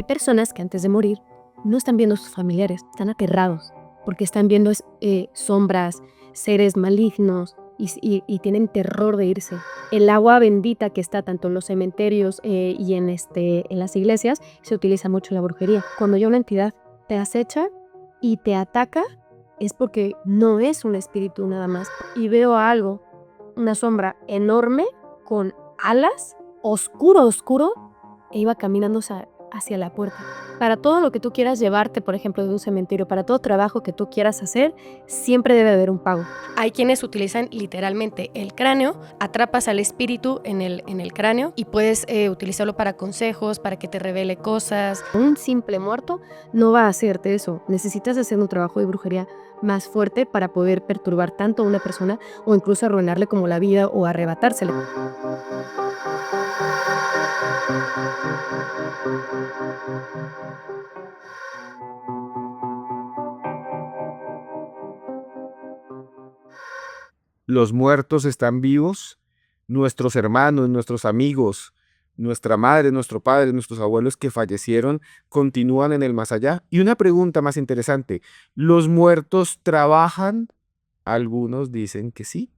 personas que antes de morir no están viendo a sus familiares, están aterrados porque están viendo sombras, seres malignos y tienen terror de irse. El agua bendita que está tanto en los cementerios y en las iglesias se utiliza mucho en la brujería. Cuando ya una entidad te acecha y te ataca es porque no es un espíritu nada más. Y veo algo, una sombra enorme con alas, oscuro, e iba caminando hacia la puerta. Para todo lo que tú quieras llevarte, por ejemplo, de un cementerio, para todo trabajo que tú quieras hacer, siempre debe haber un pago. Hay quienes utilizan literalmente el cráneo, atrapas al espíritu en el cráneo y puedes utilizarlo para consejos, para que te revele cosas. Un simple muerto no va a hacerte eso. Necesitas hacer un trabajo de brujería más fuerte para poder perturbar tanto a una persona o incluso arruinarle como la vida o arrebatársela. Los muertos están vivos, nuestros hermanos, nuestros amigos, nuestra madre, nuestro padre, nuestros abuelos que fallecieron continúan en el más allá. Y una pregunta más interesante, ¿los muertos trabajan? Algunos dicen que sí,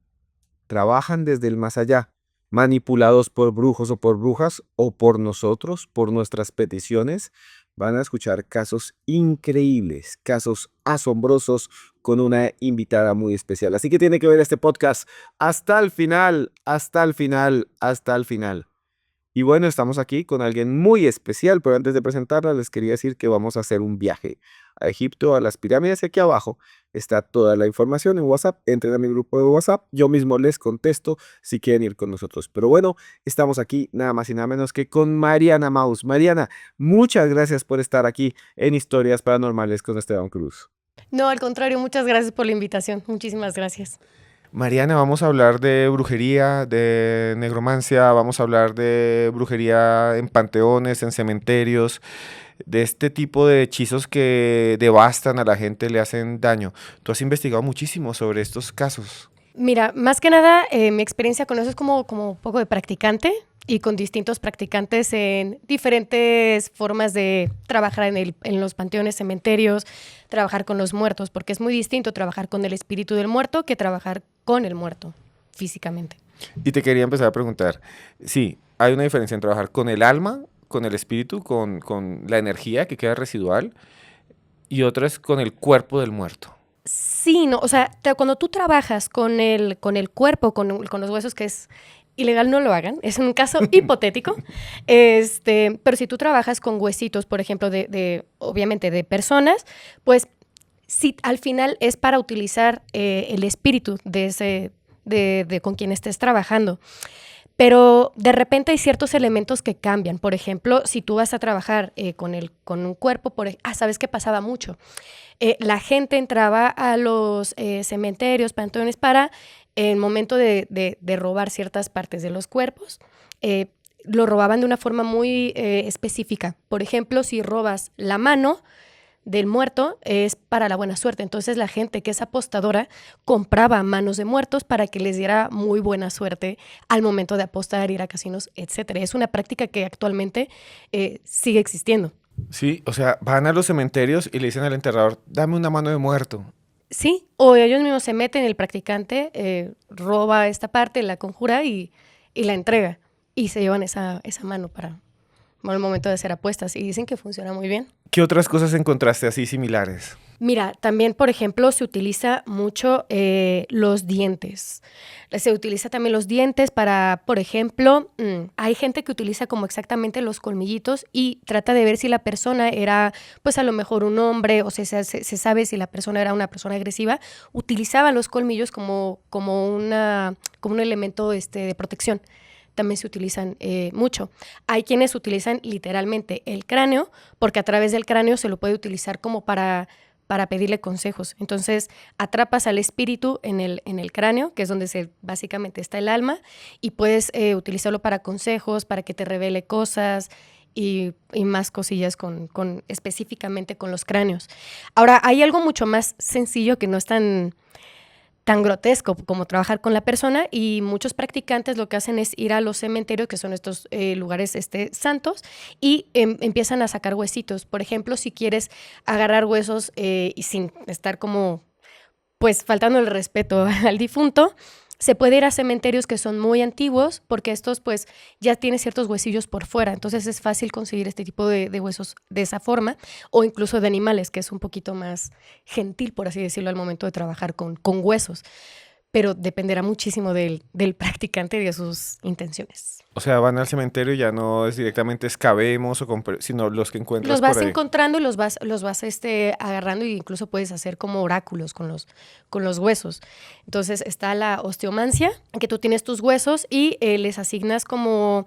trabajan desde el más allá, manipulados por brujos o por brujas o por nosotros, por nuestras peticiones. Van a escuchar casos increíbles, casos asombrosos con una invitada muy especial. Así que tiene que ver este podcast hasta el final, hasta el final, hasta el final. Y bueno, estamos aquí con alguien muy especial, pero antes de presentarla les quería decir que vamos a hacer un viaje a Egipto, a las pirámides, y aquí abajo está toda la información en WhatsApp. Entren a mi grupo de WhatsApp, yo mismo les contesto si quieren ir con nosotros. Pero bueno, estamos aquí nada más y nada menos que con Mariana Maus. Mariana, muchas gracias por estar aquí en Historias Paranormales con Esteban Cruz. No, al contrario, muchas gracias por la invitación. Muchísimas gracias. Mariana, vamos a hablar de brujería, de negromancia, vamos a hablar de brujería en panteones, en cementerios, de este tipo de hechizos que devastan a la gente, le hacen daño. Tú has investigado muchísimo sobre estos casos. Mira, más que nada, mi experiencia con eso es como un poco de practicante y con distintos practicantes en diferentes formas de trabajar en los panteones, cementerios, trabajar con los muertos, porque es muy distinto trabajar con el espíritu del muerto que trabajar con el muerto físicamente. Y te quería empezar a preguntar, sí, hay una diferencia en trabajar con el alma, con el espíritu, con la energía que queda residual, y otra es con el cuerpo del muerto. Sí, no, o sea, cuando tú trabajas con el cuerpo, con los huesos, que es ilegal, no lo hagan, es un caso hipotético, pero si tú trabajas con huesitos, por ejemplo, obviamente de personas, pues sí, al final es para utilizar el espíritu de con quien estés trabajando. Pero de repente hay ciertos elementos que cambian. Por ejemplo, si tú vas a trabajar con un cuerpo, ¿sabes qué pasaba mucho? La gente entraba a los cementerios, panteones, para en el momento de robar ciertas partes de los cuerpos, lo robaban de una forma muy específica. Por ejemplo, si robas la mano del muerto, es para la buena suerte. Entonces la gente que es apostadora compraba manos de muertos para que les diera muy buena suerte al momento de apostar, ir a casinos, etcétera. Es una práctica que actualmente sigue existiendo. Sí, o sea, van a los cementerios y le dicen al enterrador, dame una mano de muerto. Sí, o ellos mismos se meten, el practicante roba esta parte, la conjura y la entrega. Y se llevan esa mano para el momento de hacer apuestas. Y dicen que funciona muy bien. ¿Qué otras cosas encontraste así similares? Mira, también, por ejemplo, se utiliza mucho los dientes. Se utiliza también los dientes para, por ejemplo, hay gente que utiliza como exactamente los colmillitos y trata de ver si la persona era, pues a lo mejor un hombre, o se sabe si la persona era una persona agresiva. Utilizaba los colmillos como un elemento de protección. También se utilizan mucho. Hay quienes utilizan literalmente el cráneo, porque a través del cráneo se lo puede utilizar como para pedirle consejos. Entonces, atrapas al espíritu en el cráneo, que es donde básicamente está el alma, y puedes utilizarlo para consejos, para que te revele cosas y más cosillas específicamente con los cráneos. Ahora, hay algo mucho más sencillo que no es tan tan grotesco como trabajar con la persona, y muchos practicantes lo que hacen es ir a los cementerios, que son estos lugares santos, y empiezan a sacar huesitos. Por ejemplo, si quieres agarrar huesos y sin estar como, pues, faltando el respeto al difunto, se puede ir a cementerios que son muy antiguos, porque estos pues ya tienen ciertos huesillos por fuera, entonces es fácil conseguir este tipo de huesos de esa forma, o incluso de animales, que es un poquito más gentil, por así decirlo, al momento de trabajar con huesos, pero dependerá muchísimo del practicante y de sus intenciones. O sea, van al cementerio y ya no es directamente excavemos sino los que encuentras Los por vas ahí. encontrando y los vas agarrando, y incluso puedes hacer como oráculos con los huesos. Entonces está la osteomancia, que tú tienes tus huesos y les asignas como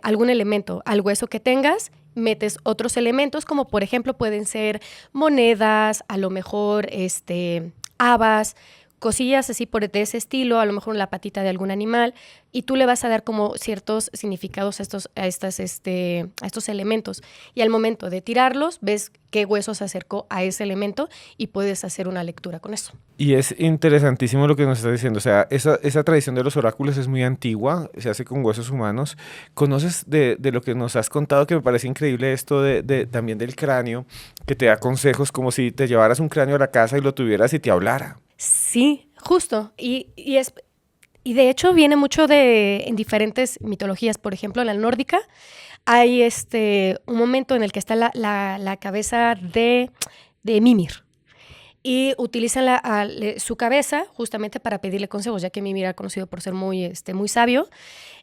algún elemento al hueso que tengas, metes otros elementos, como por ejemplo pueden ser monedas, a lo mejor habas, cosillas así de ese estilo, a lo mejor la patita de algún animal, y tú le vas a dar como ciertos significados a estos elementos. Y al momento de tirarlos, ves qué hueso se acercó a ese elemento y puedes hacer una lectura con eso. Y es interesantísimo lo que nos está diciendo. O sea, esa tradición de los oráculos es muy antigua, se hace con huesos humanos. ¿Conoces de lo que nos has contado, que me parece increíble esto también del cráneo, que te da consejos como si te llevaras un cráneo a la casa y lo tuvieras y te hablara? Sí, justo. Y de hecho viene mucho en diferentes mitologías. Por ejemplo, en la nórdica hay un momento en el que está la cabeza de Mimir. Y utilizan su cabeza justamente para pedirle consejos, ya que Mimir era conocido por ser muy sabio.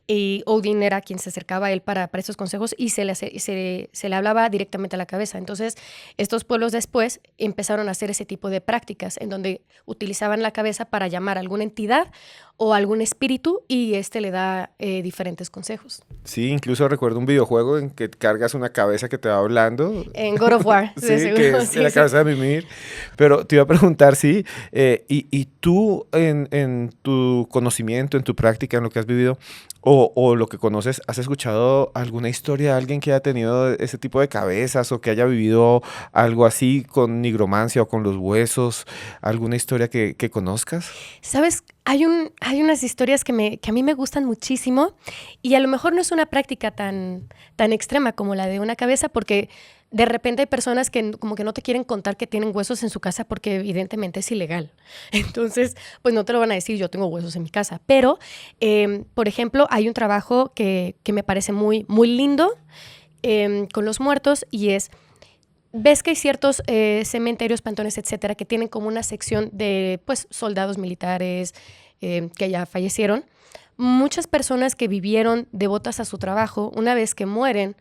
Y Odin era quien se acercaba a él para estos consejos, y se le hablaba directamente a la cabeza. Entonces, estos pueblos después empezaron a hacer ese tipo de prácticas en donde utilizaban la cabeza para llamar a alguna entidad o algún espíritu, y le da diferentes consejos. Sí, incluso recuerdo un videojuego en que cargas una cabeza que te va hablando. En God of War, de Sí, que seguro, es sí, la sí. cabeza de Mimir. Pero te iba a preguntar, sí, y tú en tu conocimiento, en tu práctica, en lo que has vivido, o lo que conoces, ¿has escuchado alguna historia de alguien que haya tenido ese tipo de cabezas o que haya vivido algo así con nigromancia o con los huesos? ¿Alguna historia que conozcas? ¿Sabes? Hay unas historias que a mí me gustan muchísimo, y a lo mejor no es una práctica tan extrema como la de una cabeza, porque de repente hay personas que como que no te quieren contar que tienen huesos en su casa porque evidentemente es ilegal. Entonces, pues no te lo van a decir, yo tengo huesos en mi casa. Pero, por ejemplo, hay un trabajo que me parece muy, muy lindo con los muertos, y ves que hay ciertos cementerios, panteones, etcétera, que tienen como una sección de, pues, soldados militares que ya fallecieron. Muchas personas que vivieron devotas a su trabajo, una vez que mueren,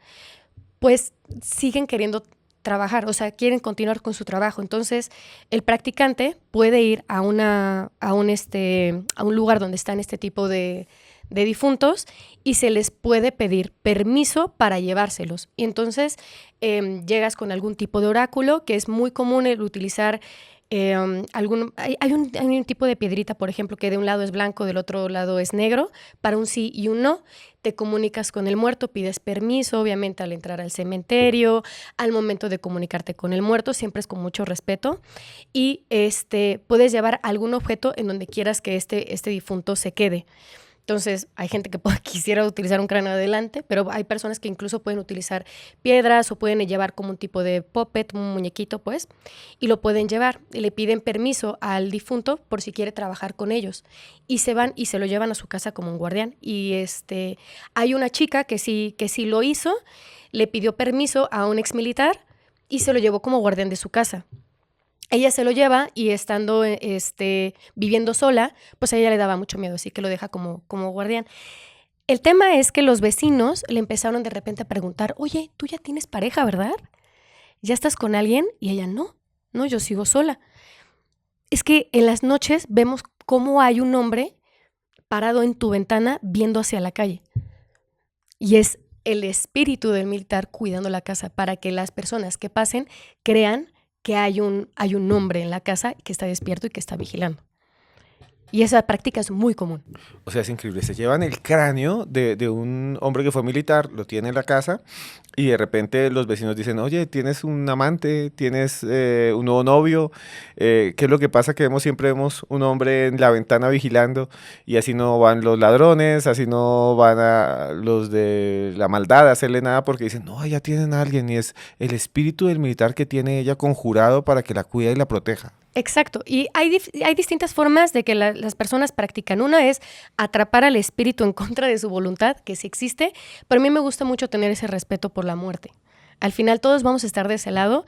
pues siguen queriendo trabajar, o sea, quieren continuar con su trabajo. Entonces, el practicante puede ir a un lugar donde están este tipo de difuntos, y se les puede pedir permiso para llevárselos. Y entonces llegas con algún tipo de oráculo, que es muy común el utilizar hay un tipo de piedrita, por ejemplo, que de un lado es blanco, del otro lado es negro, para un sí y un no. Te comunicas con el muerto, pides permiso, obviamente al entrar al cementerio, al momento de comunicarte con el muerto, siempre es con mucho respeto, y puedes llevar algún objeto en donde quieras que este difunto se quede. Entonces, hay gente que quisiera utilizar un cráneo adelante, pero hay personas que incluso pueden utilizar piedras, o pueden llevar como un tipo de puppet, un muñequito, pues, y lo pueden llevar. Y le piden permiso al difunto por si quiere trabajar con ellos. Y se van y se lo llevan a su casa como un guardián. Y hay una chica que sí lo hizo, le pidió permiso a un ex militar y se lo llevó como guardián de su casa. Ella se lo lleva, y estando viviendo sola, pues a ella le daba mucho miedo, así que lo deja como guardián. El tema es que los vecinos le empezaron de repente a preguntar: oye, tú ya tienes pareja, ¿verdad? ¿Ya estás con alguien? Y ella: no, yo sigo sola. Es que en las noches vemos cómo hay un hombre parado en tu ventana viendo hacia la calle. Y es el espíritu del militar cuidando la casa, para que las personas que pasen crean que hay un hombre en la casa que está despierto y que está vigilando. Y esa práctica es muy común. O sea, es increíble. Se llevan el cráneo de un hombre que fue militar, lo tiene en la casa y de repente los vecinos dicen, oye, tienes un amante, tienes un nuevo novio. ¿Qué es lo que pasa? Que siempre vemos un hombre en la ventana vigilando y así no van los ladrones, así no van a los de la maldad a hacerle nada porque dicen, no, ya tienen a alguien y es el espíritu del militar que tiene ella conjurado para que la cuide y la proteja. Exacto. Y hay distintas formas de que las personas practican. Una es atrapar al espíritu en contra de su voluntad, que sí existe, pero a mí me gusta mucho tener ese respeto por la muerte. Al final todos vamos a estar de ese lado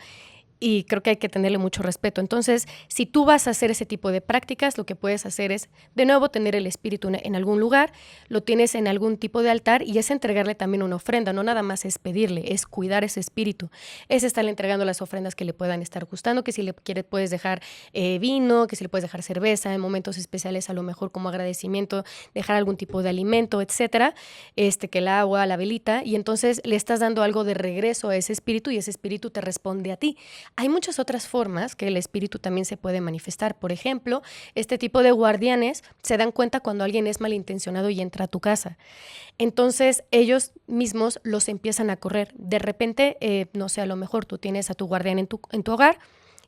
y creo que hay que tenerle mucho respeto. Entonces, si tú vas a hacer ese tipo de prácticas, lo que puedes hacer es, de nuevo, tener el espíritu en algún lugar, lo tienes en algún tipo de altar y es entregarle también una ofrenda. No nada más es pedirle, es cuidar ese espíritu. Es estarle entregando las ofrendas que le puedan estar gustando, que si le quieres puedes dejar vino, que si le puedes dejar cerveza en momentos especiales, a lo mejor como agradecimiento, dejar algún tipo de alimento, etcétera, que el agua, la velita, y entonces le estás dando algo de regreso a ese espíritu y ese espíritu te responde a ti. Hay muchas otras formas que el espíritu también se puede manifestar. Por ejemplo, este tipo de guardianes se dan cuenta cuando alguien es malintencionado y entra a tu casa. Entonces, ellos mismos los empiezan a correr. De repente, no sé, a lo mejor tú tienes a tu guardián en tu hogar,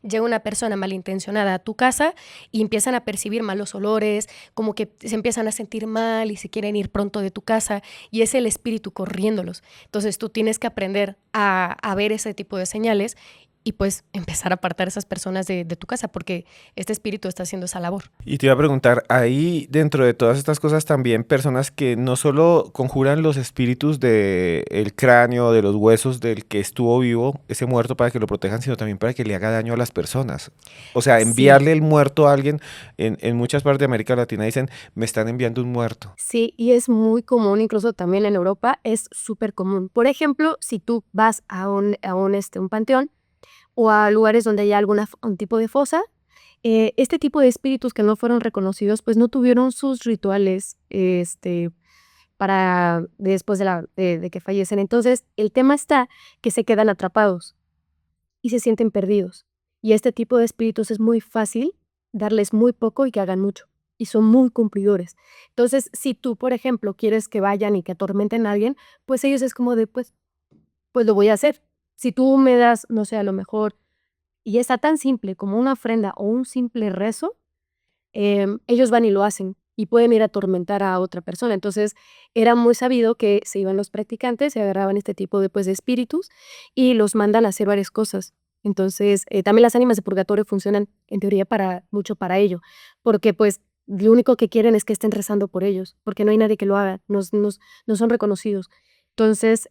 llega una persona malintencionada a tu casa y empiezan a percibir malos olores, como que se empiezan a sentir mal y se quieren ir pronto de tu casa y es el espíritu corriéndolos. Entonces tú tienes que aprender a ver ese tipo de señales y pues empezar a apartar a esas personas de tu casa porque este espíritu está haciendo esa labor. Y te iba a preguntar, hay dentro de todas estas cosas también personas que no solo conjuran los espíritus del cráneo, de los huesos del que estuvo vivo, ese muerto para que lo protejan, sino también para que le haga daño a las personas. O sea, Sí. enviarle el muerto a alguien, en muchas partes de América Latina dicen, me están enviando un muerto. Sí, y es muy común, incluso también en Europa, es súper común. Por ejemplo, si tú vas a un panteón o a lugares donde hay un tipo de fosa, este tipo de espíritus que no fueron reconocidos, pues no tuvieron sus rituales, para después de que fallecen. Entonces, el tema está que se quedan atrapados y se sienten perdidos. Y este tipo de espíritus es muy fácil darles muy poco y que hagan mucho. Y son muy cumplidores. Entonces, si tú, por ejemplo, quieres que vayan y que atormenten a alguien, pues ellos es como de, pues lo voy a hacer. Si tú me das, no sé, a lo mejor, y está tan simple como una ofrenda o un simple rezo, ellos van y lo hacen y pueden ir a atormentar a otra persona. Entonces, era muy sabido que se iban los practicantes, se agarraban este tipo de, pues, de espíritus y los mandan a hacer varias cosas. Entonces, también las ánimas de purgatorio funcionan en teoría mucho para ello, porque pues lo único que quieren es que estén rezando por ellos, porque no hay nadie que lo haga, no son reconocidos. Entonces,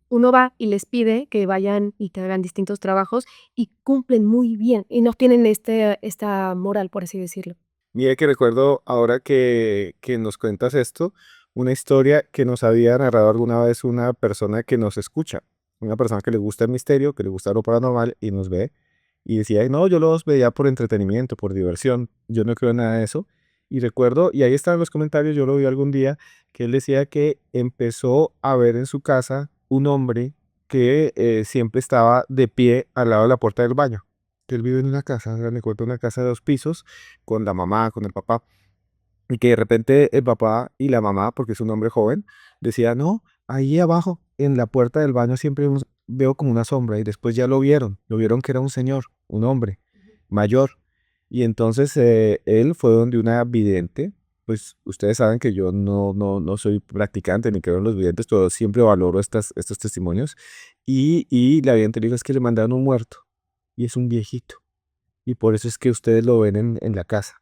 uno va y les pide que vayan y que hagan distintos trabajos y cumplen muy bien y no tienen esta moral, por así decirlo. Mire que recuerdo ahora que nos cuentas esto, una historia que nos había narrado alguna vez una persona que nos escucha, una persona que le gusta el misterio, que le gusta lo paranormal y nos ve y decía, no, yo los veía por entretenimiento, por diversión, yo no creo en nada de eso. Y recuerdo, y ahí están los comentarios, yo lo vi algún día, que él decía que empezó a ver en su casa un hombre que siempre estaba de pie al lado de la puerta del baño. Que él vive en una casa, le cuento, una casa de 2 pisos con la mamá, con el papá, y que de repente el papá y la mamá, porque es un hombre joven, decía, no, ahí abajo, en la puerta del baño siempre veo como una sombra, y después ya lo vieron que era un señor, un hombre mayor, y entonces él fue donde una vidente, pues ustedes saben que yo no soy practicante ni creo en los videntes, pero siempre valoro estos testimonios, y la vidente le dijo, es que le mandaron un muerto, y es un viejito, y por eso es que ustedes lo ven en la casa.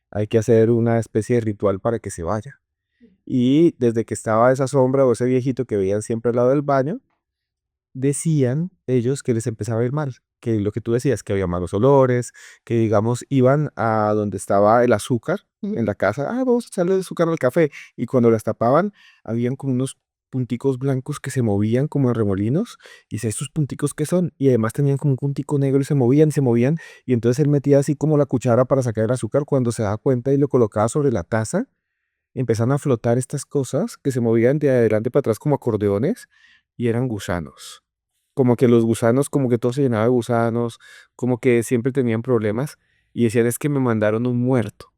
Hay que hacer una especie de ritual para que se vaya. Y desde que estaba esa sombra o ese viejito que veían siempre al lado del baño, decían ellos que les empezaba a ir mal, que lo que tú decías, que había malos olores, que digamos iban a donde estaba el azúcar en la casa, vamos a echarle azúcar al café, y cuando las tapaban, habían como unos punticos blancos que se movían como en remolinos, y dice, ¿estos punticos qué son? Y además tenían como un puntico negro y se movían, y entonces él metía así como la cuchara para sacar el azúcar, cuando se daba cuenta y lo colocaba sobre la taza, empezaron a flotar estas cosas que se movían de adelante para atrás como acordeones, y eran gusanos, como que los gusanos, como que todo se llenaba de gusanos, como que siempre tenían problemas y decían es que me mandaron un muerto.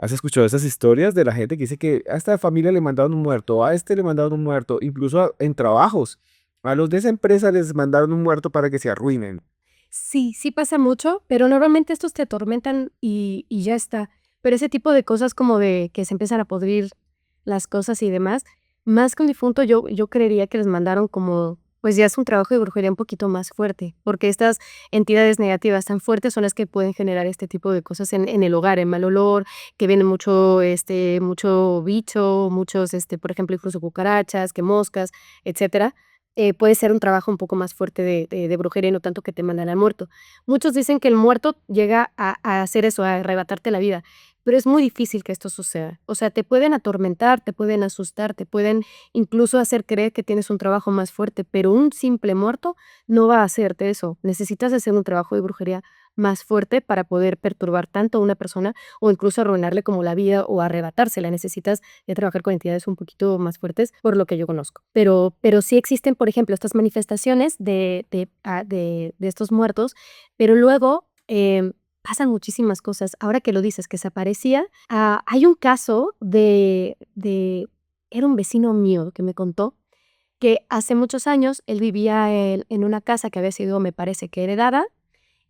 ¿Has escuchado esas historias de la gente que dice que a esta familia le mandaron un muerto, a este le mandaron un muerto, incluso en trabajos? A los de esa empresa les mandaron un muerto para que se arruinen. Sí, sí pasa mucho, pero normalmente estos te atormentan y ya está. Pero ese tipo de cosas como de que se empiezan a podrir las cosas y demás, más que un difunto, yo creería que les mandaron como, pues ya es un trabajo de brujería un poquito más fuerte, porque estas entidades negativas tan fuertes son las que pueden generar este tipo de cosas en el hogar, en mal olor, que viene mucho, mucho bicho, muchos, por ejemplo, incluso cucarachas, que moscas, etcétera. Puede ser un trabajo un poco más fuerte de brujería y no tanto que te mandan al muerto. Muchos dicen que el muerto llega a hacer eso, a arrebatarte la vida, pero es muy difícil que esto suceda. O sea, te pueden atormentar, te pueden asustar, te pueden incluso hacer creer que tienes un trabajo más fuerte, pero un simple muerto no va a hacerte eso. Necesitas hacer un trabajo de brujería más fuerte para poder perturbar tanto a una persona o incluso arruinarle como la vida o arrebatársela. Necesitas de trabajar con entidades un poquito más fuertes, por lo que yo conozco. Pero sí existen, por ejemplo, estas manifestaciones de estos muertos, pero luego pasan muchísimas cosas. Ahora que lo dices, que se aparecía, hay un caso era un vecino mío que me contó que hace muchos años él vivía en una casa que había sido, me parece que heredada,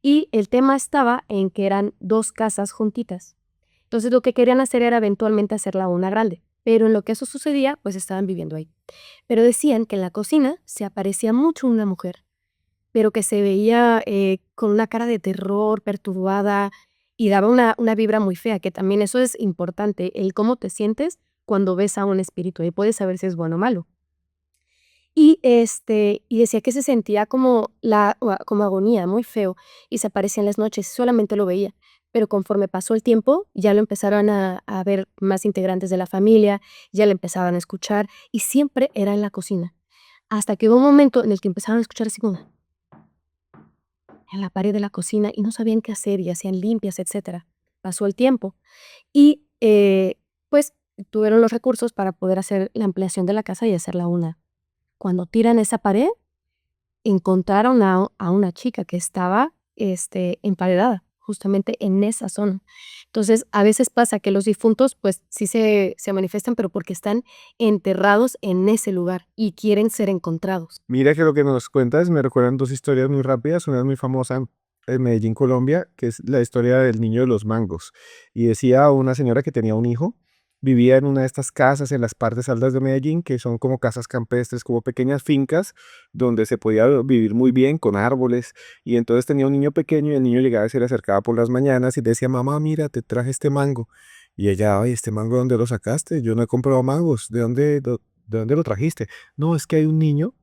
y el tema estaba en que eran dos casas juntitas. Entonces lo que querían hacer era eventualmente hacerla una grande, pero en lo que eso sucedía, pues estaban viviendo ahí. Pero decían que en la cocina se aparecía mucho una mujer, pero que se veía con una cara de terror, perturbada, y daba una vibra muy fea, que también eso es importante, el cómo te sientes cuando ves a un espíritu, y puedes saber si es bueno o malo. Y decía que se sentía como agonía, muy feo, y se aparecía en las noches, solamente lo veía. Pero conforme pasó el tiempo, ya lo empezaron a ver más integrantes de la familia, ya le empezaban a escuchar, y siempre era en la cocina. Hasta que hubo un momento en el que empezaron a escuchar así como en la pared de la cocina y no sabían qué hacer y hacían limpias, etcétera. Pasó el tiempo y, pues, tuvieron los recursos para poder hacer la ampliación de la casa y hacerla una. Cuando tiran esa pared, encontraron a una chica que estaba, emparedada, justamente en esa zona. Entonces, a veces pasa que los difuntos, pues, sí se manifiestan, pero porque están enterrados en ese lugar y quieren ser encontrados. Mira que lo que nos cuentas me recuerdan dos historias muy rápidas. Una es muy famosa en Medellín, Colombia, que es la historia del niño de los mangos. Y decía una señora que tenía un hijo, vivía en una de estas casas en las partes altas de Medellín, que son como casas campestres, como pequeñas fincas, donde se podía vivir muy bien con árboles. Y entonces tenía un niño pequeño y el niño llegaba y se le acercaba por las mañanas y decía, mamá, mira, te traje este mango. Y ella, ay, ¿este mango dónde lo sacaste? Yo no he comprado mangos. ¿De dónde lo trajiste? No, es que hay un niño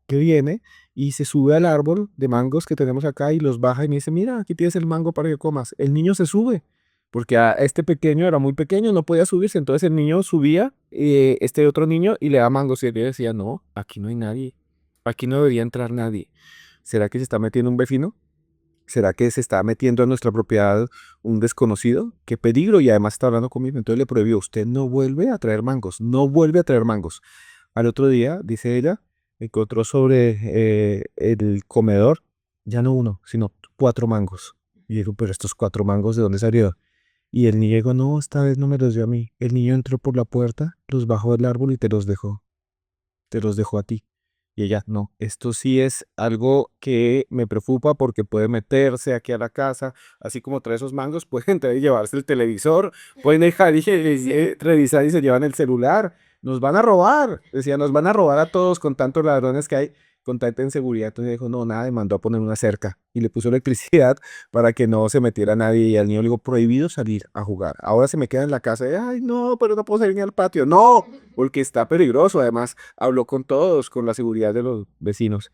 que viene y se sube al árbol de mangos que tenemos acá y los baja y me dice, mira, aquí tienes el mango para que comas. El niño se sube, porque a este pequeño era muy pequeño, no podía subirse, entonces el niño subía, este otro niño, y le da mangos y él decía, no, aquí no hay nadie, aquí no debería entrar nadie. ¿Será que se está metiendo un vecino? ¿Será que se está metiendo a nuestra propiedad un desconocido? ¡Qué peligro! Y además está hablando conmigo. Entonces le prohibió, usted no vuelve a traer mangos, no vuelve a traer mangos. Al otro día, dice ella, encontró sobre el comedor, ya no uno, sino 4 mangos. Y dijo, pero estos 4 mangos, ¿de dónde salió? Y el niño dijo, no, esta vez no me los dio a mí. El niño entró por la puerta, los bajó del árbol y te los dejó a ti. Y ella, no, esto sí es algo que me preocupa porque puede meterse aquí a la casa, así como trae esos mangos, pueden entrar y llevarse el televisor, pueden dejar y revisar y se llevan el celular, nos van a robar, decía, nos van a robar a todos con tantos ladrones que hay, con tanta inseguridad. Entonces dijo, no, nada, y mandó a poner una cerca y le puso electricidad para que no se metiera nadie y al niño le dijo, prohibido salir a jugar. Ahora se me queda en la casa, ay, no, pero no puedo salir ni al patio, no, porque está peligroso, además habló con todos, con la seguridad de los vecinos.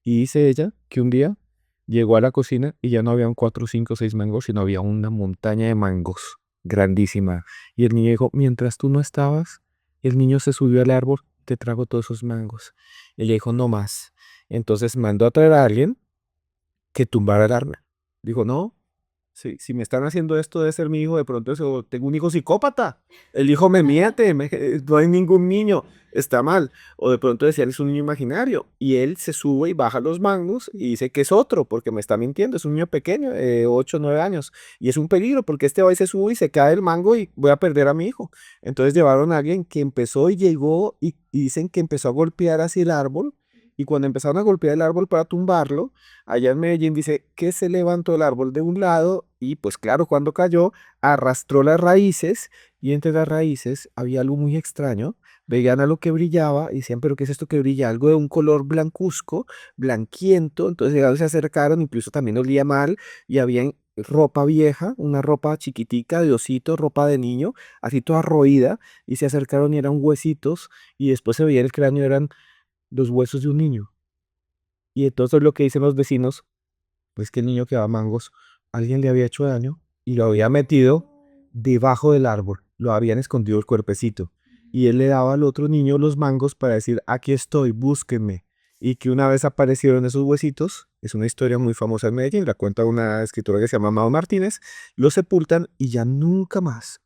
Y dice ella que un día llegó a la cocina y ya no habían 4, 5, 6 mangos, sino había una montaña de mangos grandísima. Y el niño dijo, mientras tú no estabas, el niño se subió al árbol, te trago todos esos mangos. Y ella dijo, no más. Entonces mandó a traer a alguien que tumbara el árbol. Dijo, no, Si me están haciendo esto debe ser mi hijo, de pronto tengo un hijo psicópata. El hijo me miente, no hay ningún niño, está mal. O de pronto decía, es un niño imaginario. Y él se sube y baja los mangos y dice que es otro, porque me está mintiendo. Es un niño pequeño, 8 o 9 años. Y es un peligro, porque este va y se sube y se cae el mango y voy a perder a mi hijo. Entonces llevaron a alguien que empezó y llegó y dicen que empezó a golpear así el árbol. Y cuando empezaron a golpear el árbol para tumbarlo, allá en Medellín dice que se levantó el árbol de un lado y pues claro, cuando cayó, arrastró las raíces y entre las raíces había algo muy extraño. Veían a lo que brillaba y decían, pero ¿qué es esto que brilla? Algo de un color blancuzco, blanquiento. Entonces ellos se acercaron, incluso también olía mal y había ropa vieja, una ropa chiquitica de osito, ropa de niño, así toda roída y se acercaron y eran huesitos y después se veía el cráneo, eran los huesos de un niño. Y entonces lo que dicen los vecinos, pues que el niño que daba mangos, alguien le había hecho daño y lo había metido debajo del árbol, lo habían escondido el cuerpecito. Y él le daba al otro niño los mangos para decir, aquí estoy, búsquenme. Y que una vez aparecieron esos huesitos, es una historia muy famosa en Medellín, la cuenta una escritora que se llama Mao Martínez, lo sepultan y ya nunca más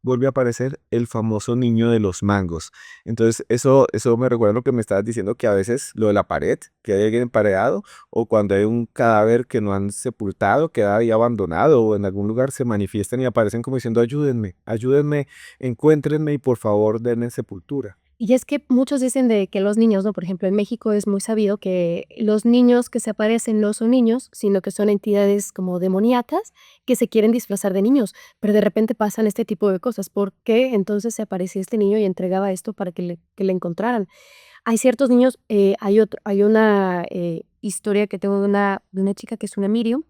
vuelve a aparecer el famoso niño de los mangos. Entonces, eso me recuerda a lo que me estabas diciendo, que a veces lo de la pared, que hay alguien emparedado, o cuando hay un cadáver que no han sepultado, queda ahí abandonado, o en algún lugar se manifiestan y aparecen como diciendo, ayúdenme, ayúdenme, encuéntrenme y por favor denme sepultura. Y es que muchos dicen de que los niños, ¿no? Por ejemplo, en México es muy sabido que los niños que se aparecen no son niños, sino que son entidades como demoníacas que se quieren disfrazar de niños, pero de repente pasan este tipo de cosas. ¿Por qué entonces se aparecía este niño y entregaba esto para que le encontraran? Hay ciertos niños, hay una historia que tengo de una chica que es una Miriam,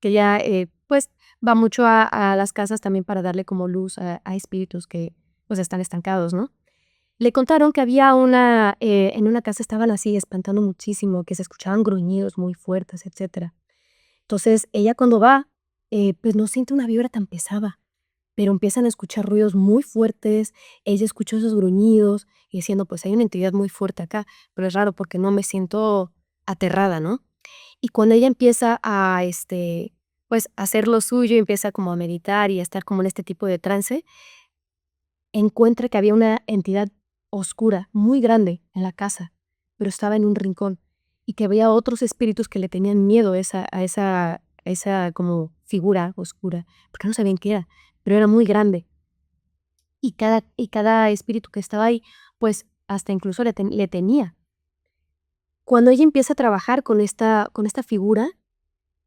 que ya pues va mucho a las casas también para darle como luz a espíritus que pues están estancados, ¿no? Le contaron que había en una casa estaban así espantando muchísimo, que se escuchaban gruñidos muy fuertes, etcétera. Entonces, ella cuando va, pues no siente una vibra tan pesada, pero empiezan a escuchar ruidos muy fuertes, ella escuchó esos gruñidos y diciendo, pues hay una entidad muy fuerte acá, pero es raro porque no me siento aterrada, ¿no? Y cuando ella empieza pues a hacer lo suyo, empieza como a meditar y a estar como en este tipo de trance, encuentra que había una entidad oscura, muy grande en la casa, pero estaba en un rincón y que había otros espíritus que le tenían miedo a esa como figura oscura, porque no sabían qué era, pero era muy grande. Y cada espíritu que estaba ahí, pues hasta incluso le temía. Cuando ella empieza a trabajar con esta figura,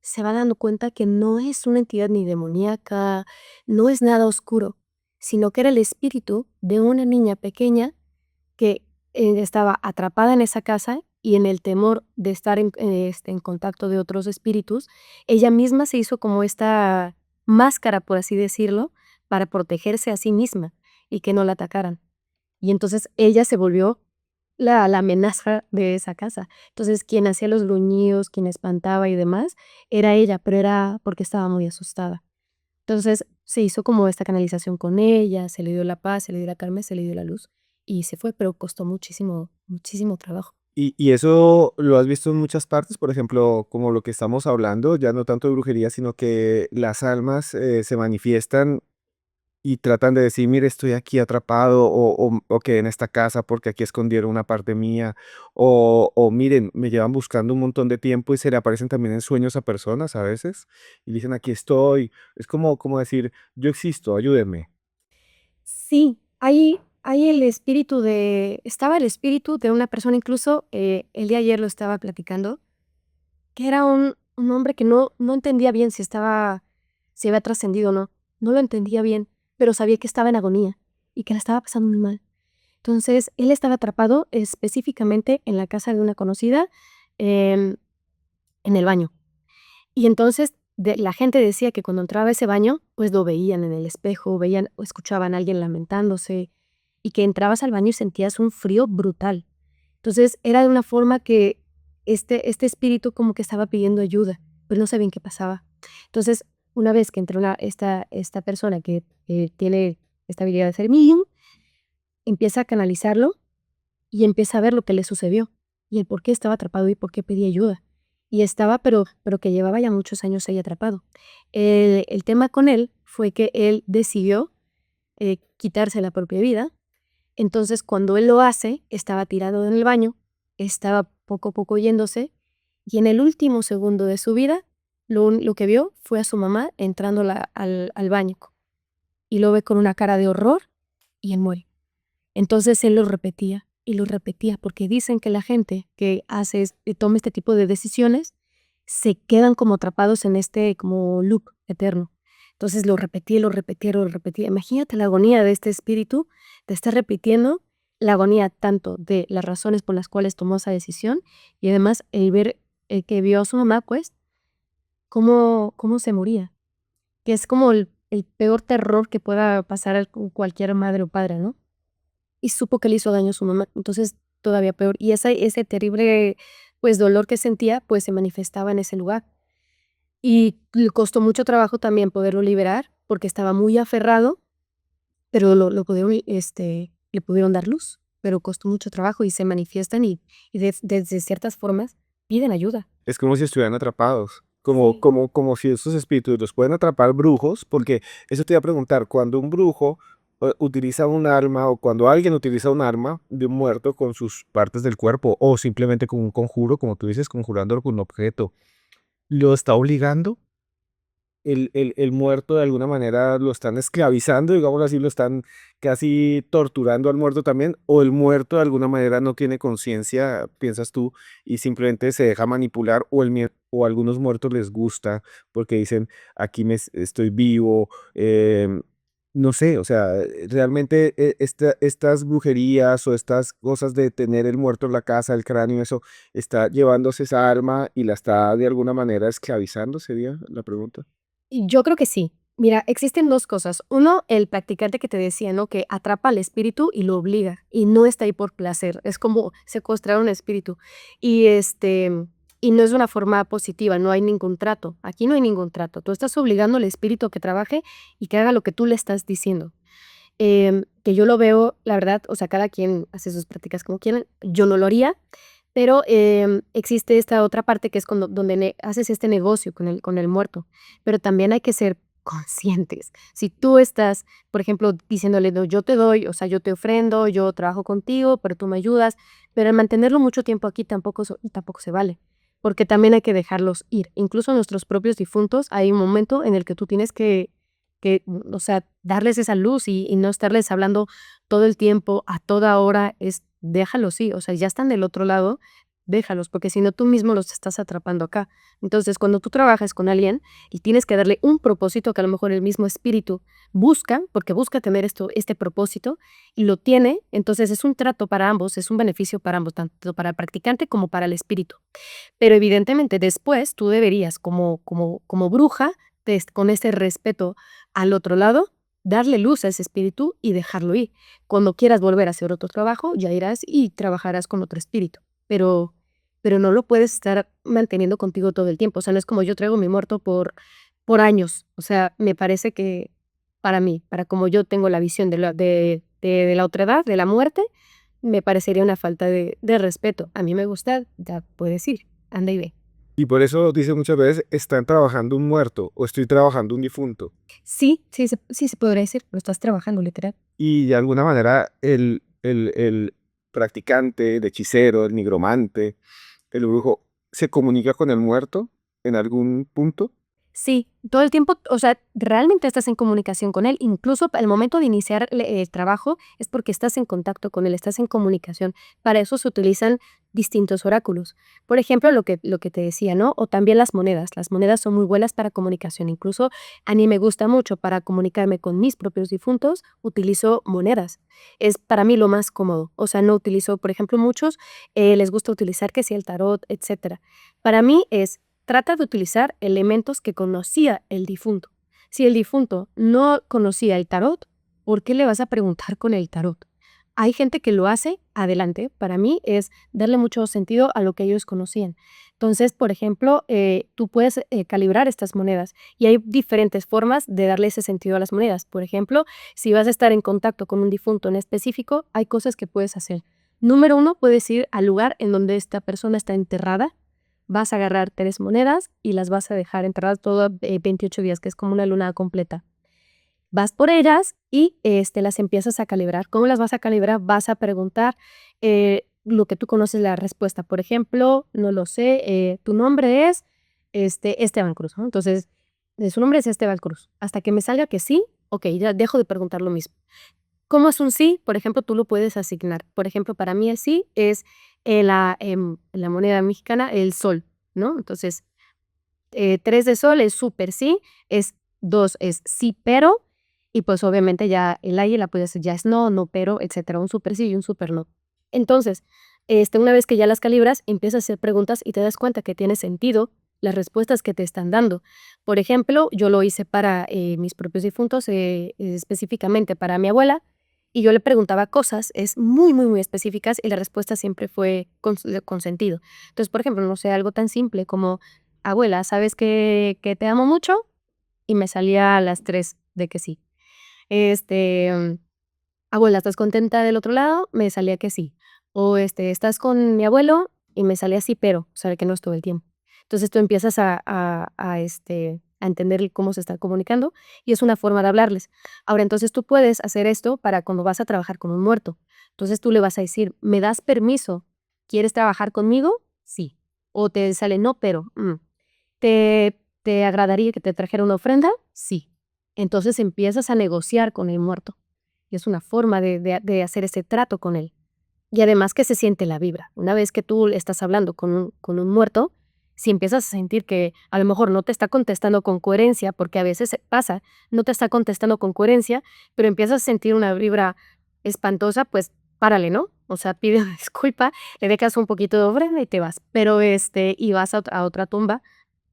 se va dando cuenta que no es una entidad ni demoníaca, no es nada oscuro, sino que era el espíritu de una niña pequeña que estaba atrapada en esa casa y en el temor de estar en contacto de otros espíritus, ella misma se hizo como esta máscara, por así decirlo, para protegerse a sí misma y que no la atacaran. Y entonces ella se volvió la amenaza de esa casa. Entonces, quien hacía los gruñidos, quien espantaba y demás, era ella, pero era porque estaba muy asustada. Entonces, se hizo como esta canalización con ella, se le dio la paz, se le dio la calma, se le dio la luz y se fue, pero costó muchísimo, muchísimo trabajo. Y eso lo has visto en muchas partes, por ejemplo, como lo que estamos hablando, ya no tanto de brujería, sino que las almas se manifiestan y tratan de decir, mire, estoy aquí atrapado, o quedé en esta casa porque aquí escondieron una parte mía, o miren, me llevan buscando un montón de tiempo y se le aparecen también en sueños a personas a veces y dicen, aquí estoy. Es como decir, yo existo, ayúdenme. Sí, hay estaba el espíritu de una persona, incluso el día de ayer lo estaba platicando, que era un hombre que no entendía bien si había trascendido o no. No lo entendía bien, pero sabía que estaba en agonía y que la estaba pasando muy mal. Entonces, él estaba atrapado específicamente en la casa de una conocida, em, en el baño. Y entonces la gente decía que cuando entraba a ese baño, pues lo veían en el espejo, veían o escuchaban a alguien lamentándose y que entrabas al baño y sentías un frío brutal. Entonces era de una forma que este espíritu como que estaba pidiendo ayuda, pero no sabían qué pasaba. Entonces, una vez que entró esta persona que tiene esta habilidad de ser medium, empieza a canalizarlo y empieza a ver lo que le sucedió y el por qué estaba atrapado y por qué pedía ayuda. y estaba, pero que llevaba ya muchos años ahí atrapado. El tema con él fue que él decidió quitarse la propia vida. Entonces, cuando él lo hace, estaba tirado en el baño, estaba poco a poco yéndose, y en el último segundo de su vida, lo que vio fue a su mamá entrando al baño, y lo ve con una cara de horror, y él muere. Entonces él lo repetía, porque dicen que la gente que toma este tipo de decisiones se quedan como atrapados en este como loop eterno. Entonces lo repetía, lo repetía, lo repetía. Imagínate la agonía de este espíritu de estar repitiendo la agonía tanto de las razones por las cuales tomó esa decisión y además el ver que vio a su mamá, pues, cómo se moría. Que es como el peor terror que pueda pasar a cualquier madre o padre, ¿no? Y supo que le hizo daño a su mamá, entonces todavía peor. Y ese terrible, pues, dolor que sentía, pues, se manifestaba en ese lugar. Y le costó mucho trabajo también poderlo liberar, porque estaba muy aferrado, pero lo pudieron, le pudieron dar luz, pero costó mucho trabajo y se manifiestan y desde ciertas formas piden ayuda. Es como si estuvieran atrapados, Sí. como si esos espíritus los pueden atrapar brujos, porque eso te iba a preguntar, cuando un brujo utiliza un arma o cuando alguien utiliza un arma de un muerto con sus partes del cuerpo o simplemente con un conjuro, como tú dices, conjurándolo con un objeto, ¿lo está obligando? El muerto de alguna manera lo están esclavizando, digamos así, lo están casi torturando al muerto también, o el muerto de alguna manera no tiene conciencia, piensas tú, y simplemente se deja manipular, o a algunos muertos les gusta porque dicen, aquí estoy vivo, no sé, o sea, realmente estas brujerías o estas cosas de tener el muerto en la casa, el cráneo, eso, está llevándose esa arma y la está de alguna manera esclavizando, sería la pregunta. Y yo creo que sí. Mira, existen 2 cosas. Uno, el practicante que te decía, ¿no? Que atrapa al espíritu y lo obliga, y no está ahí por placer. Es como secuestrar un espíritu. Y, y no es de una forma positiva, no hay ningún trato. Aquí no hay ningún trato. Tú estás obligando al espíritu a que trabaje y que haga lo que tú le estás diciendo. Que yo lo veo, la verdad, o sea, cada quien hace sus prácticas como quieran. Yo no lo haría, pero, existe esta otra parte que es cuando donde haces este negocio con el muerto, pero también hay que ser conscientes. Si tú estás, por ejemplo, diciéndole: "No, yo te doy, o sea, yo te ofrendo, yo trabajo contigo, pero tú me ayudas", pero el mantenerlo mucho tiempo aquí tampoco se vale, porque también hay que dejarlos ir. Incluso nuestros propios difuntos, hay un momento en el que tú tienes o sea, darles esa luz y no estarles hablando todo el tiempo, a toda hora, déjalos, sí, o sea, ya están del otro lado, déjalos, porque si no tú mismo los estás atrapando acá. Entonces, cuando tú trabajas con alguien y tienes que darle un propósito que a lo mejor el mismo espíritu busca, porque busca tener este propósito y lo tiene, entonces es un trato para ambos, es un beneficio para ambos, tanto para el practicante como para el espíritu. Pero evidentemente después tú deberías, como bruja, con ese respeto al otro lado, darle luz a ese espíritu y dejarlo ir. Cuando quieras volver a hacer otro trabajo, ya irás y trabajarás con otro espíritu, pero no lo puedes estar manteniendo contigo todo el tiempo. O sea, no es como yo traigo mi muerto por años. O sea, me parece que para mí, para como yo tengo la visión de la otra edad, de la muerte, me parecería una falta de respeto. A mí me gusta, ya puedes ir, anda y ve. Y por eso dice muchas veces, están trabajando un muerto o estoy trabajando un difunto. Sí se podría decir, lo estás trabajando literal. Y de alguna manera el practicante, el hechicero, el nigromante, el brujo, se comunica con el muerto en algún punto. Sí, todo el tiempo, o sea, realmente estás en comunicación con él. Incluso al momento de iniciar el trabajo es porque estás en contacto con él, estás en comunicación. Para eso se utilizan distintos oráculos. Por ejemplo, lo que te decía, ¿no? O también las monedas. Las monedas son muy buenas para comunicación. Incluso a mí me gusta mucho para comunicarme con mis propios difuntos, utilizo monedas. Es para mí lo más cómodo. O sea, no utilizo, por ejemplo, muchos les gusta utilizar que sea el tarot, etcétera. Para mí trata de utilizar elementos que conocía el difunto. Si el difunto no conocía el tarot, ¿por qué le vas a preguntar con el tarot? Hay gente que lo hace, adelante. Para mí es darle mucho sentido a lo que ellos conocían. Entonces, por ejemplo, tú puedes calibrar estas monedas y hay diferentes formas de darle ese sentido a las monedas. Por ejemplo, si vas a estar en contacto con un difunto en específico, hay cosas que puedes hacer. Número 1, puedes ir al lugar en donde esta persona está enterrada vas a agarrar 3 monedas y las vas a dejar enterradas todo 28 días, que es como una luna completa. Vas por ellas y las empiezas a calibrar. ¿Cómo las vas a calibrar? Vas a preguntar lo que tú conoces la respuesta. Por ejemplo, no lo sé, tu nombre es Esteban Cruz, ¿no? Entonces, su nombre es Esteban Cruz. Hasta que me salga que sí, ok, ya dejo de preguntar lo mismo. ¿Cómo es un sí? Por ejemplo, tú lo puedes asignar. Por ejemplo, para mí el sí es la moneda mexicana, el sol, ¿no? Entonces, 3 de sol es súper sí, 2 es sí, pero, y pues obviamente ya el la puede ser ya es no, no, pero, etcétera, un súper sí y un súper no. Entonces, una vez que ya las calibras, empiezas a hacer preguntas y te das cuenta que tiene sentido las respuestas que te están dando. Por ejemplo, yo lo hice para mis propios difuntos, específicamente para mi abuela, y yo le preguntaba cosas, es muy, muy, muy específicas, y la respuesta siempre fue con sentido. Entonces, por ejemplo, no sé, algo tan simple como, abuela, ¿sabes que te amo mucho? Y me salía a las 3 de que sí. Este, abuela, ¿estás contenta del otro lado? Me salía que sí. O ¿estás con mi abuelo? Y me salía sí, pero, o sea, que no es todo el tiempo. Entonces tú empiezas a entender cómo se está comunicando y es una forma de hablarles. Ahora, entonces tú puedes hacer esto para cuando vas a trabajar con un muerto. Entonces tú le vas a decir, ¿me das permiso? ¿Quieres trabajar conmigo? Sí. O te sale no, pero. ¿Te agradaría que te trajera una ofrenda? Sí. Entonces empiezas a negociar con el muerto. Y es una forma de hacer ese trato con él. Y además que se siente la vibra. Una vez que tú estás hablando con un muerto, si empiezas a sentir que a lo mejor no te está contestando con coherencia, porque a veces pasa, no te está contestando con coherencia, pero empiezas a sentir una vibra espantosa, pues párale, ¿no? O sea, pide una disculpa, le dejas un poquito de ofrenda y te vas. Pero y vas a otra tumba.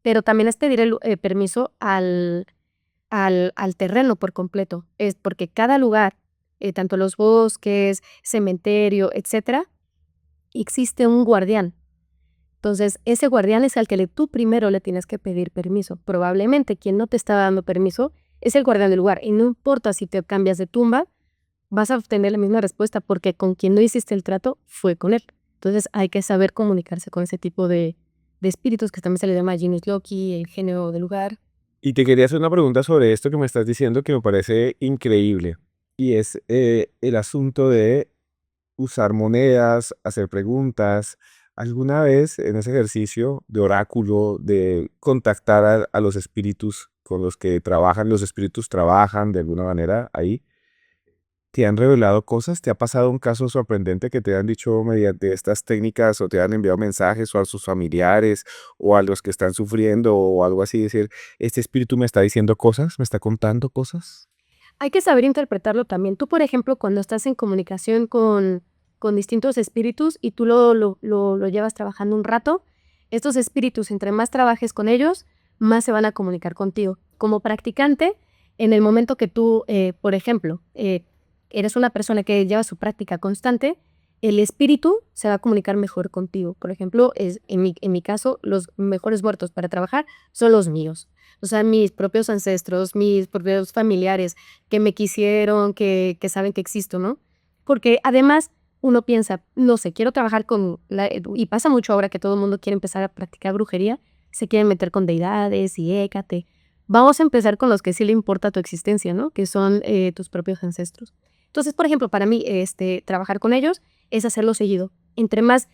Pero también es pedir el permiso al terreno por completo. Es porque cada lugar, tanto los bosques, cementerio, etcétera, existe un guardián. Entonces, ese guardián es al que tú primero le tienes que pedir permiso. Probablemente quien no te está dando permiso es el guardián del lugar. Y no importa si te cambias de tumba, vas a obtener la misma respuesta porque con quien no hiciste el trato fue con él. Entonces, hay que saber comunicarse con ese tipo de espíritus que también se le llama Genius Loki, el genio del lugar. Y te quería hacer una pregunta sobre esto que me estás diciendo que me parece increíble. Y es el asunto de usar monedas, hacer preguntas. ¿Alguna vez en ese ejercicio de oráculo, de contactar a los espíritus con los que trabajan, los espíritus trabajan de alguna manera ahí, te han revelado cosas? ¿Te ha pasado un caso sorprendente que te han dicho mediante estas técnicas o te han enviado mensajes o a sus familiares o a los que están sufriendo o algo así? Decir, este espíritu me está diciendo cosas, me está contando cosas. Hay que saber interpretarlo también. Tú, por ejemplo, cuando estás en comunicación con distintos espíritus y tú lo llevas trabajando un rato, estos espíritus, entre más trabajes con ellos, más se van a comunicar contigo. Como practicante, en el momento que tú, por ejemplo, eres una persona que lleva su práctica constante, el espíritu se va a comunicar mejor contigo. Por ejemplo, en mi caso, los mejores muertos para trabajar son los míos. O sea, mis propios ancestros, mis propios familiares que me quisieron, que saben que existo, ¿no? Porque además uno piensa, no sé, quiero trabajar y pasa mucho ahora que todo el mundo quiere empezar a practicar brujería, se quieren meter con deidades y Hécate. Vamos a empezar con los que sí le importa tu existencia, ¿no? Que son tus propios ancestros. Entonces, por ejemplo, para mí, trabajar con ellos es hacerlo seguido. Entre más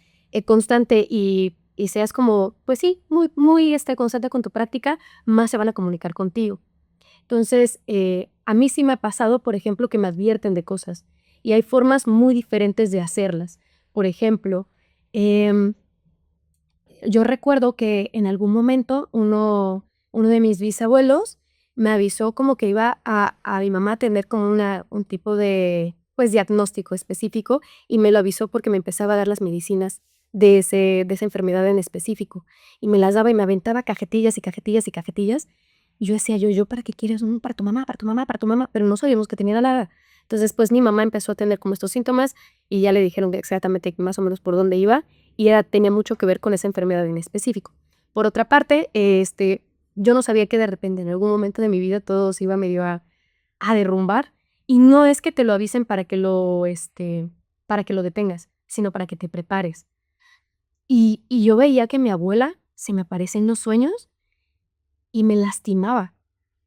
constante y seas como, pues sí, muy, muy constante con tu práctica, más se van a comunicar contigo. Entonces, a mí sí me ha pasado, por ejemplo, que me advierten de cosas y hay formas muy diferentes de hacerlas. Por ejemplo, em, yo recuerdo que en algún momento uno de mis bisabuelos me avisó como que iba a mi mamá a tener como un tipo de, pues, diagnóstico específico y me lo avisó porque me empezaba a dar las medicinas de esa enfermedad en específico y me las daba y me aventaba cajetillas y cajetillas y cajetillas y yo decía, yo, ¿para qué quieres? Para tu mamá, para tu mamá, para tu mamá, pero no sabíamos que tenía nada. Entonces, pues mi mamá empezó a tener como estos síntomas y ya le dijeron exactamente más o menos por dónde iba y tenía mucho que ver con esa enfermedad en específico. Por otra parte, yo no sabía que de repente en algún momento de mi vida todo se iba medio a derrumbar y no es que te lo avisen para que lo detengas, sino para que te prepares. Y yo veía que mi abuela se me aparece en los sueños y me lastimaba.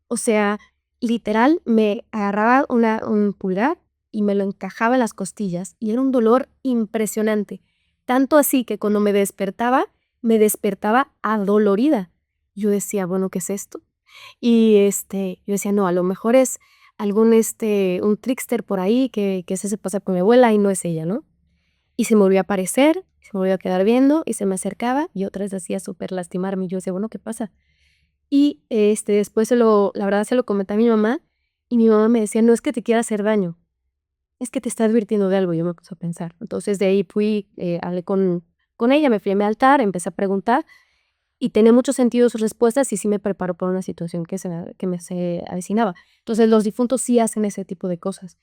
O sea, literal, me agarraba un pulgar y me lo encajaba en las costillas y era un dolor impresionante. Tanto así que cuando me despertaba adolorida. Yo decía, bueno, ¿qué es esto? Y yo decía, no, a lo mejor es un trickster por ahí que se pasa con mi abuela y no es ella, ¿no? Y se me volvió a aparecer, se me volvió a quedar viendo y se me acercaba y otra vez hacía súper lastimarme. Y yo decía, bueno, ¿qué pasa? Y después la verdad se lo comenté a mi mamá y mi mamá me decía, no es que te quiera hacer daño, es que te está advirtiendo de algo. Yo me puse a pensar. Entonces de ahí fui, hablé con ella, me fui a mi altar, empecé a preguntar y tenía mucho sentido sus respuestas y sí me preparó para una situación que me se avecinaba. Entonces los difuntos sí hacen ese tipo de cosas.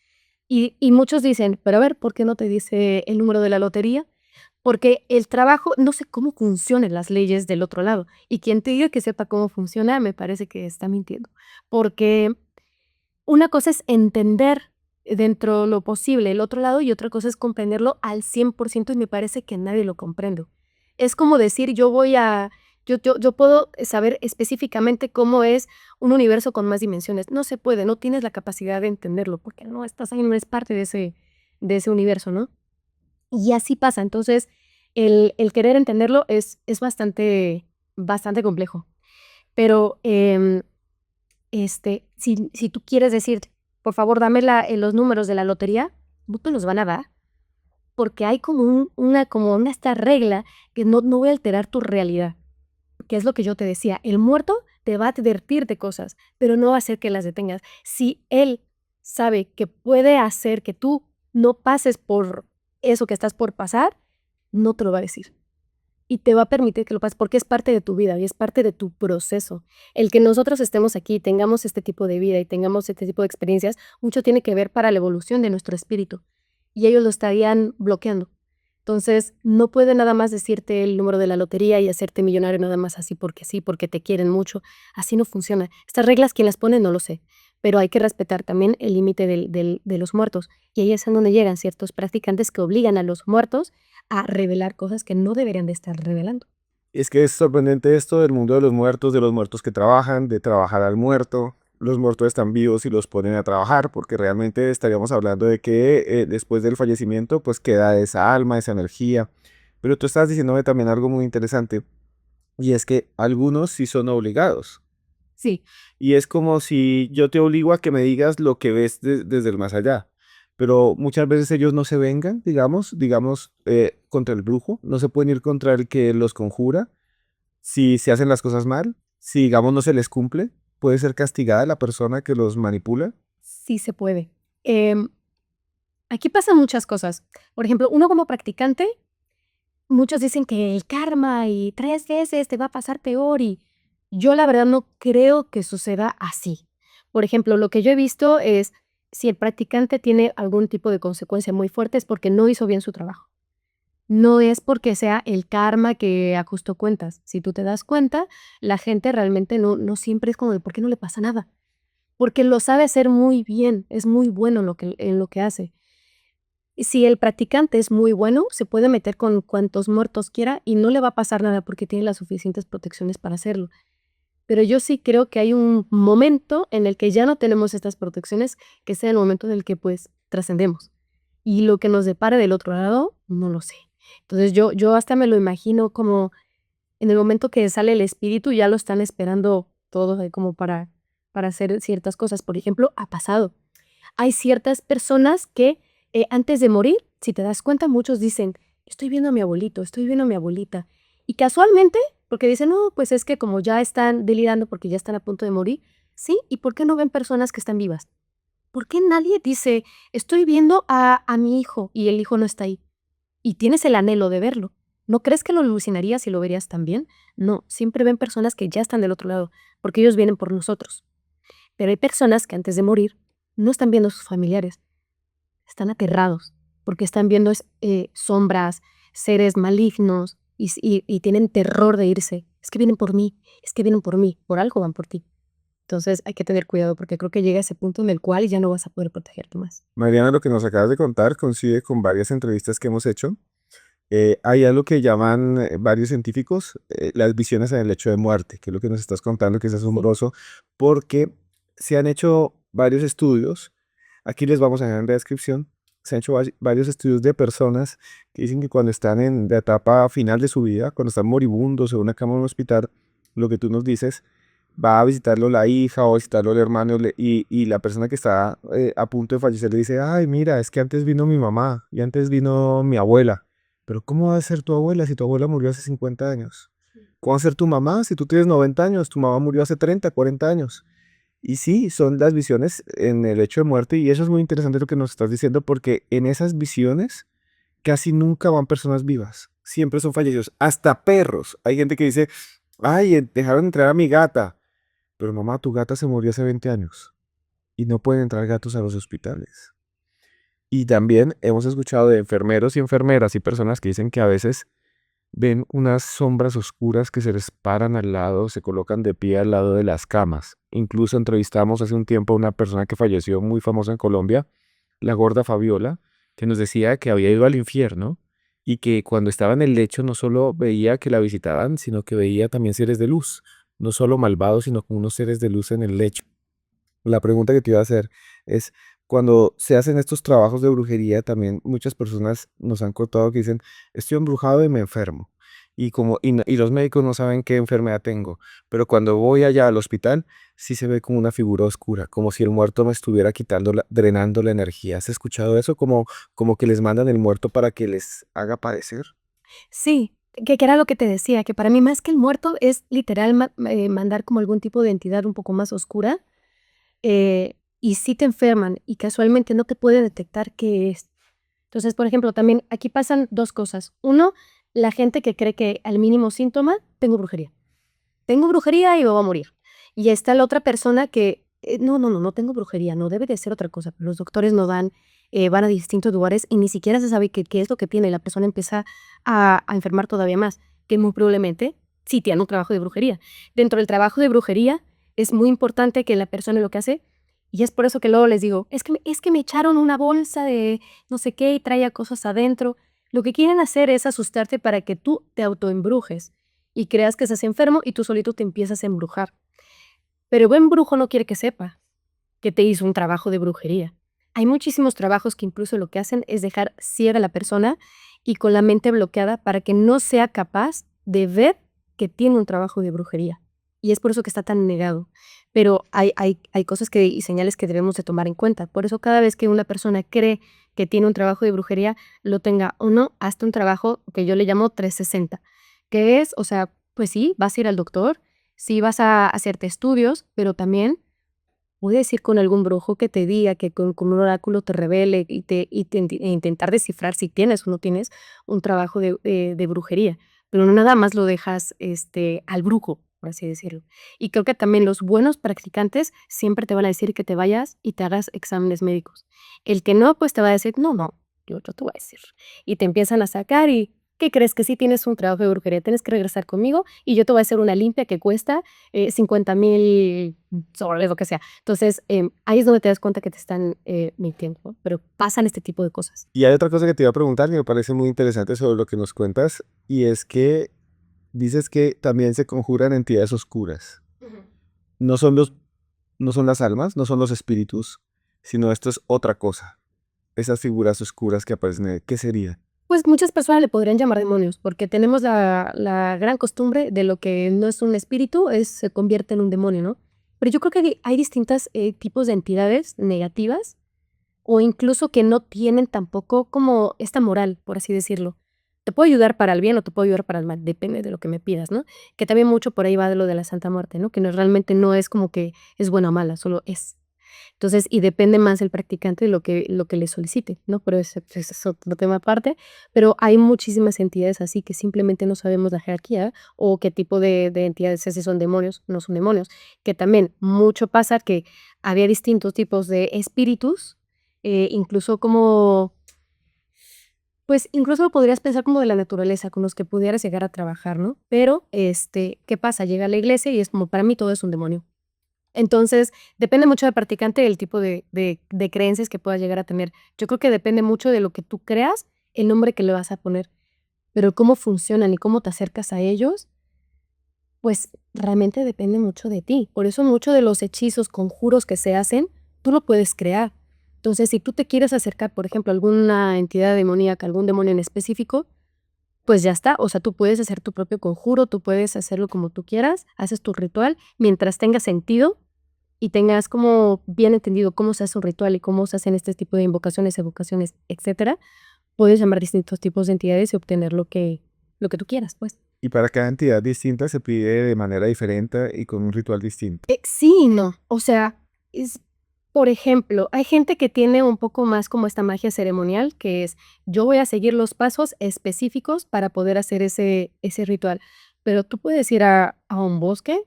Y muchos dicen, pero a ver, ¿por qué no te dice el número de la lotería? Porque el trabajo, no sé cómo funcionan las leyes del otro lado. Y quien te diga que sepa cómo funciona, me parece que está mintiendo. Porque una cosa es entender dentro lo posible el otro lado y otra cosa es comprenderlo al 100% y me parece que nadie lo comprende. Es como decir, yo puedo saber específicamente cómo es un universo con más dimensiones. No se puede, no tienes la capacidad de entenderlo porque no estás ahí, no eres parte de ese universo, ¿no? Y así pasa. Entonces, el querer entenderlo es bastante complejo. Pero si tú quieres decir, por favor, dame los números de la lotería, no te los van a dar, porque hay como esta regla que no voy a alterar tu realidad, que es lo que yo te decía, el muerto te va a advertir de cosas, pero no va a hacer que las detengas. Si él sabe que puede hacer que tú no pases por eso que estás por pasar, no te lo va a decir y te va a permitir que lo pases porque es parte de tu vida y es parte de tu proceso. El que nosotros estemos aquí, tengamos este tipo de vida y tengamos este tipo de experiencias, mucho tiene que ver para la evolución de nuestro espíritu y ellos lo estarían bloqueando. Entonces, no puede nada más decirte el número de la lotería y hacerte millonario nada más así, porque te quieren mucho. Así no funciona. Estas reglas, ¿quién las pone? No lo sé. Pero hay que respetar también el límite de los muertos. Y ahí es en donde llegan ciertos practicantes que obligan a los muertos a revelar cosas que no deberían de estar revelando. Es que es sorprendente esto del mundo de los muertos que trabajan, de trabajar al muerto. Los muertos están vivos y los ponen a trabajar, porque realmente estaríamos hablando de que después del fallecimiento, pues queda esa alma, esa energía. Pero tú estás diciéndome también algo muy interesante, y es que algunos sí son obligados. Sí, Y es como si yo te obligo a que me digas lo que ves desde el más allá. Pero muchas veces ellos no se vengan, digamos, contra el brujo, no se pueden ir contra el que los conjura. Si se hacen las cosas mal, si digamos no se les cumple, puede ser castigada la persona que los manipula. sí se puede. Em, Aquí pasan muchas cosas. Por ejemplo, uno como practicante, muchos dicen que el karma y 3 veces te va a pasar peor y yo la verdad no creo que suceda así. Por ejemplo, lo que yo he visto es si el practicante tiene algún tipo de consecuencia muy fuerte es porque no hizo bien su trabajo. No es porque sea el karma que ajustó cuentas. Si tú te das cuenta, la gente realmente no siempre es como de por qué no le pasa nada. Porque lo sabe hacer muy bien, es muy bueno en lo que hace. Si el practicante es muy bueno, se puede meter con cuantos muertos quiera y no le va a pasar nada porque tiene las suficientes protecciones para hacerlo. Pero yo sí creo que hay un momento en el que ya no tenemos estas protecciones, que sea el momento en el que pues trascendemos. Y lo que nos depare del otro lado, no lo sé. Entonces yo hasta me lo imagino como en el momento que sale el espíritu, ya lo están esperando todos ahí como para hacer ciertas cosas. Por ejemplo, ha pasado. Hay ciertas personas que antes de morir, si te das cuenta, muchos dicen, estoy viendo a mi abuelito, estoy viendo a mi abuelita. Y casualmente, porque dicen, no, pues es que como ya están delirando porque ya están a punto de morir, sí, ¿y por qué no ven personas que están vivas? ¿Por qué nadie dice, estoy viendo a mi hijo y el hijo no está ahí? Y tienes el anhelo de verlo. ¿No crees que lo alucinarías y lo verías también? No, siempre ven personas que ya están del otro lado, porque ellos vienen por nosotros. Pero hay personas que antes de morir no están viendo a sus familiares, están aterrados, porque están viendo sombras, seres malignos y tienen terror de irse. Es que vienen por mí, es que vienen por mí, por algo van por ti. Entonces hay que tener cuidado porque creo que llega ese punto en el cual ya no vas a poder protegerte más. Mariana, lo que nos acabas de contar coincide con varias entrevistas que hemos hecho. Hay algo que llaman varios científicos las visiones en el lecho de muerte, que es lo que nos estás contando, que es Sí. asombroso, porque se han hecho varios estudios, aquí les vamos a dejar en la descripción, se han hecho varios estudios de personas que dicen que cuando están en la etapa final de su vida, cuando están moribundos o en una cama en un hospital, lo que tú nos dices, va a visitarlo la hija o a visitarlo el hermano y la persona que está a punto de fallecer le dice, ay, mira, es que antes vino mi mamá y antes vino mi abuela. Pero ¿cómo va a ser tu abuela si tu abuela murió hace 50 años? ¿Cómo va a ser tu mamá si tú tienes 90 años? Tu mamá murió hace 30, 40 años. Y sí, son las visiones en el hecho de muerte y eso es muy interesante lo que nos estás diciendo porque en esas visiones casi nunca van personas vivas. Siempre son fallecidos. Hasta perros. Hay gente que dice, ay, dejaron entrar a mi gata. Pero mamá, tu gata se murió hace 20 años y no pueden entrar gatos a los hospitales. Y también hemos escuchado de enfermeros y enfermeras y personas que dicen que a veces ven unas sombras oscuras que se les paran al lado, se colocan de pie al lado de las camas. Incluso entrevistamos hace un tiempo a una persona que falleció muy famosa en Colombia, la gorda Fabiola, que nos decía que había ido al infierno y que cuando estaba en el lecho no solo veía que la visitaban, sino que veía también seres de luz, no solo malvados, sino como unos seres de luz en el lecho. La pregunta que te iba a hacer es, cuando se hacen estos trabajos de brujería, también muchas personas nos han contado que dicen, estoy embrujado y me enfermo. Y los médicos no saben qué enfermedad tengo. Pero cuando voy allá al hospital, sí se ve como una figura oscura, como si el muerto me estuviera quitando, drenando la energía. ¿Has escuchado eso? Como que les mandan el muerto para que les haga padecer. Sí, que era lo que te decía, que para mí más que el muerto es literal mandar como algún tipo de entidad un poco más oscura, y si te enferman y casualmente no te puede detectar qué es. Entonces, por ejemplo, también aquí pasan dos cosas. Uno, la gente que cree que al mínimo síntoma, tengo brujería. Tengo brujería y me voy a morir. Y está la otra persona que, no tengo brujería, no debe de ser otra cosa. Pero los doctores no dan, van a distintos lugares y ni siquiera se sabe qué es lo que tiene. Y la persona empieza a enfermar todavía más, que muy probablemente sí tiene un trabajo de brujería. Dentro del trabajo de brujería es muy importante que la persona lo que hace, y es por eso que luego les digo, es que me echaron una bolsa de no sé qué y traía cosas adentro. Lo que quieren hacer es asustarte para que tú te autoembrujes y creas que estás enfermo y tú solito te empiezas a embrujar. Pero el buen brujo no quiere que sepa que te hizo un trabajo de brujería. Hay muchísimos trabajos que incluso lo que hacen es dejar ciega a la persona y con la mente bloqueada para que no sea capaz de ver que tiene un trabajo de brujería. Y es por eso que está tan negado. Pero hay cosas y señales que debemos de tomar en cuenta. Por eso cada vez que una persona cree que tiene un trabajo de brujería, lo tenga o no, hasta un trabajo que yo le llamo 360, que es, o sea, pues sí, vas a ir al doctor, sí vas a hacerte estudios, pero también puedes ir con algún brujo que te diga, que con un oráculo te revele e intentar descifrar si tienes o no tienes un trabajo de brujería, pero no nada más lo dejas al brujo, por así decirlo. Y creo que también los buenos practicantes siempre te van a decir que te vayas y te hagas exámenes médicos. El que no, pues te va a decir, no, yo te voy a decir. Y te empiezan a sacar y, ¿qué crees? Que sí tienes un trabajo de brujería, tienes que regresar conmigo y yo te voy a hacer una limpia que cuesta 50,000 soles, lo que sea. Entonces, ahí es donde te das cuenta que te están mintiendo, ¿no? Pero pasan este tipo de cosas. Y hay otra cosa que te iba a preguntar que me parece muy interesante sobre lo que nos cuentas, y es que dices que también se conjuran entidades oscuras. No son no son las almas, no son los espíritus, sino esto es otra cosa. Esas figuras oscuras que aparecen, ¿qué sería? Pues muchas personas le podrían llamar demonios, porque tenemos la gran costumbre de lo que no es un espíritu, se convierte en un demonio, ¿no? Pero yo creo que hay distintos tipos de entidades negativas o incluso que no tienen tampoco como esta moral, por así decirlo. Te puedo ayudar para el bien o te puedo ayudar para el mal, depende de lo que me pidas, ¿no? Que también mucho por ahí va de lo de la Santa Muerte, ¿no? Que no, realmente no es como que es buena o mala, solo es. Entonces, y depende más el practicante de lo que le solicite, ¿no? Pero ese es otro tema aparte. Pero hay muchísimas entidades así que simplemente no sabemos la jerarquía o qué tipo de entidades es, si son demonios, no son demonios. Que también mucho pasa que había distintos tipos de espíritus, incluso como, pues incluso lo podrías pensar como de la naturaleza, con los que pudieras llegar a trabajar, ¿no? Pero, ¿qué pasa? Llega a la iglesia y es como, para mí todo es un demonio. Entonces, depende mucho del practicante y el tipo de creencias que puedas llegar a tener. Yo creo que depende mucho de lo que tú creas, el nombre que le vas a poner. pero cómo funcionan y cómo te acercas a ellos, pues realmente depende mucho de ti. Por eso muchos de los hechizos, conjuros que se hacen, tú lo puedes crear. Entonces, si tú te quieres acercar, por ejemplo, a alguna entidad demoníaca, algún demonio en específico, pues ya está. O sea, tú puedes hacer tu propio conjuro, tú puedes hacerlo como tú quieras, haces tu ritual, mientras tenga sentido y tengas como bien entendido cómo se hace un ritual y cómo se hacen este tipo de invocaciones, evocaciones, etcétera, puedes llamar distintos tipos de entidades y obtener lo que tú quieras, pues. Y para cada entidad distinta se pide de manera diferente y con un ritual distinto. Sí y no. O sea, por ejemplo, hay gente que tiene un poco más como esta magia ceremonial, que es yo voy a seguir los pasos específicos para poder hacer ese ritual. Pero tú puedes ir a un bosque,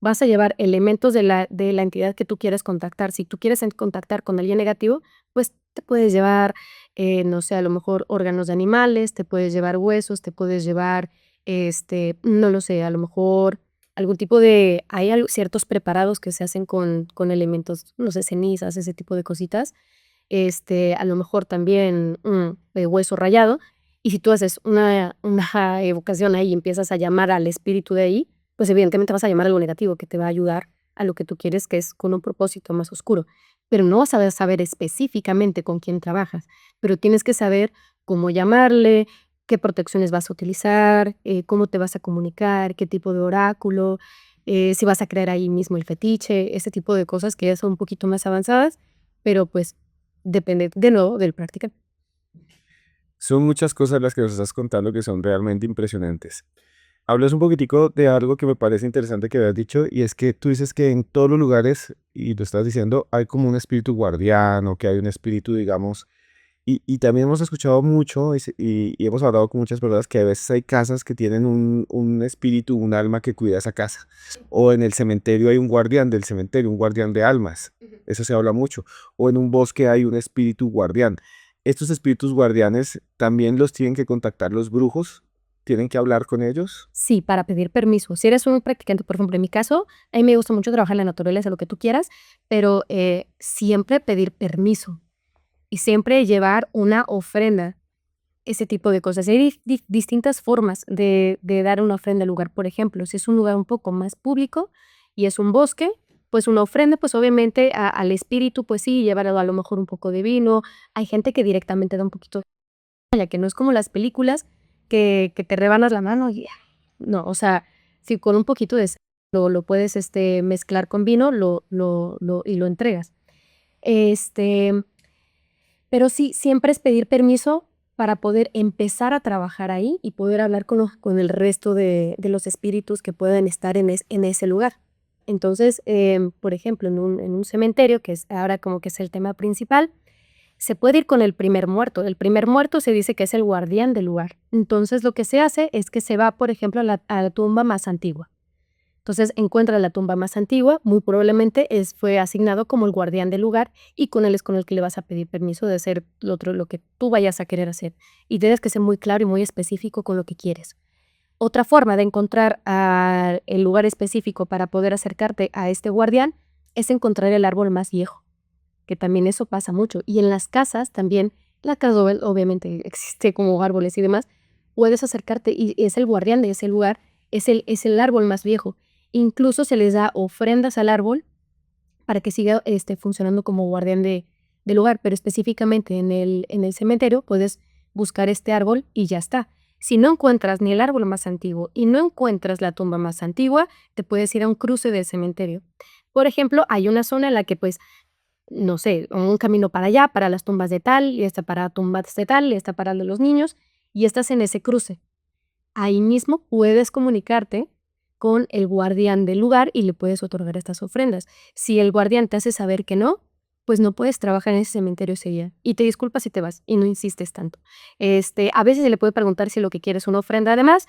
vas a llevar elementos de la entidad que tú quieres contactar. Si tú quieres contactar con alguien negativo, pues te puedes llevar, no sé, a lo mejor órganos de animales, te puedes llevar huesos, te puedes llevar, no lo sé, a lo mejor algún tipo de, hay ciertos preparados que se hacen con elementos, no sé, cenizas, ese tipo de cositas. A lo mejor también hueso rallado. Y si tú haces una evocación ahí y empiezas a llamar al espíritu de ahí, pues evidentemente vas a llamar algo negativo que te va a ayudar a lo que tú quieres, que es con un propósito más oscuro. Pero no vas a saber específicamente con quién trabajas, pero tienes que saber cómo llamarle, qué protecciones vas a utilizar, cómo te vas a comunicar, qué tipo de oráculo, si vas a crear ahí mismo el fetiche, ese tipo de cosas que ya son un poquito más avanzadas, pero pues depende de nuevo del practicante. Son muchas cosas las que nos estás contando que son realmente impresionantes. Hablas un poquitico de algo que me parece interesante que habías dicho, y es que tú dices que en todos los lugares, y lo estás diciendo, hay como un espíritu guardián o que hay un espíritu, digamos, y también hemos escuchado mucho y hemos hablado con muchas personas que a veces hay casas que tienen un espíritu, un alma que cuida esa casa. O en el cementerio hay un guardián del cementerio, un guardián de almas. Eso se habla mucho. O en un bosque hay un espíritu guardián. Estos espíritus guardianes también los tienen que contactar los brujos, tienen que hablar con ellos. Sí, para pedir permiso. Si eres un practicante, por ejemplo, en mi caso, a mí me gusta mucho trabajar en la naturaleza, lo que tú quieras, pero siempre pedir permiso y siempre llevar una ofrenda, ese tipo de cosas. Hay distintas formas de dar una ofrenda al lugar. Por ejemplo, si es un lugar un poco más público y es un bosque, pues una ofrenda, pues obviamente al espíritu, pues sí, llevar a lo mejor un poco de vino. Hay gente que directamente da un poquito, ya que no es como las películas que te rebanas la mano y no, o sea, si con un poquito de sal lo puedes mezclar con vino y lo entregas. Este, pero sí, siempre es pedir permiso para poder empezar a trabajar ahí y poder hablar con el resto de los espíritus que puedan estar en ese lugar. Entonces, por ejemplo, en un cementerio, que es ahora como que es el tema principal, se puede ir con el primer muerto. El primer muerto se dice que es el guardián del lugar. Entonces, lo que se hace es que se va, por ejemplo, a la tumba más antigua. Entonces, encuentra la tumba más antigua, muy probablemente fue asignado como el guardián del lugar y con él es con el que le vas a pedir permiso de hacer lo que tú vayas a querer hacer. Y tienes que ser muy claro y muy específico con lo que quieres. Otra forma de encontrar el lugar específico para poder acercarte a este guardián es encontrar el árbol más viejo, que también eso pasa mucho. Y en las casas también, la casa obviamente existe como árboles y demás, puedes acercarte y es el guardián de ese lugar, es el árbol más viejo. Incluso se les da ofrendas al árbol para que siga funcionando como guardián del lugar, pero específicamente en el cementerio puedes buscar este árbol y ya está. Si no encuentras ni el árbol más antiguo y no encuentras la tumba más antigua, te puedes ir a un cruce del cementerio. Por ejemplo, hay una zona en la que pues no sé, un camino para allá, para las tumbas de tal, y esta para tumbas de tal, y esta para el de los niños, y estás en ese cruce. Ahí mismo puedes comunicarte con el guardián del lugar y le puedes otorgar estas ofrendas. Si el guardián te hace saber que no, pues no puedes trabajar en ese cementerio ese día. Y te disculpas si te vas y no insistes tanto. A veces se le puede preguntar si lo que quieres es una ofrenda además,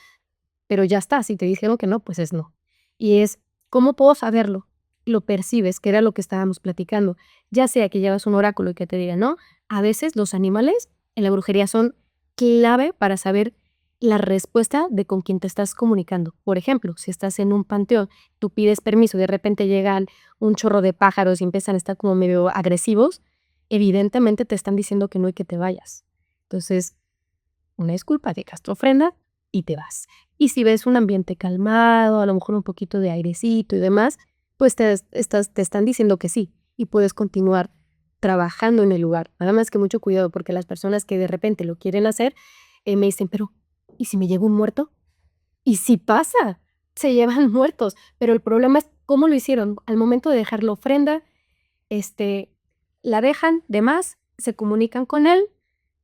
pero ya está. Si te dijeron que no, pues es no. Y ¿cómo puedo saberlo? Lo percibes, que era lo que estábamos platicando. Ya sea que llevas un oráculo y que te diga no, a veces los animales en la brujería son clave para saber la respuesta de con quién te estás comunicando. Por ejemplo, si estás en un panteón, tú pides permiso y de repente llegan un chorro de pájaros y empiezan a estar como medio agresivos, evidentemente te están diciendo que no y que te vayas. Entonces, una disculpa, dejas tu ofrenda y te vas. Y si ves un ambiente calmado, a lo mejor un poquito de airecito y demás, pues te están diciendo que sí y puedes continuar trabajando en el lugar. Nada más que mucho cuidado porque las personas que de repente lo quieren hacer me dicen, pero ¿y si me llega un muerto? Y si pasa, se llevan muertos. Pero el problema es cómo lo hicieron. Al momento de dejar la ofrenda, la dejan de más, se comunican con él,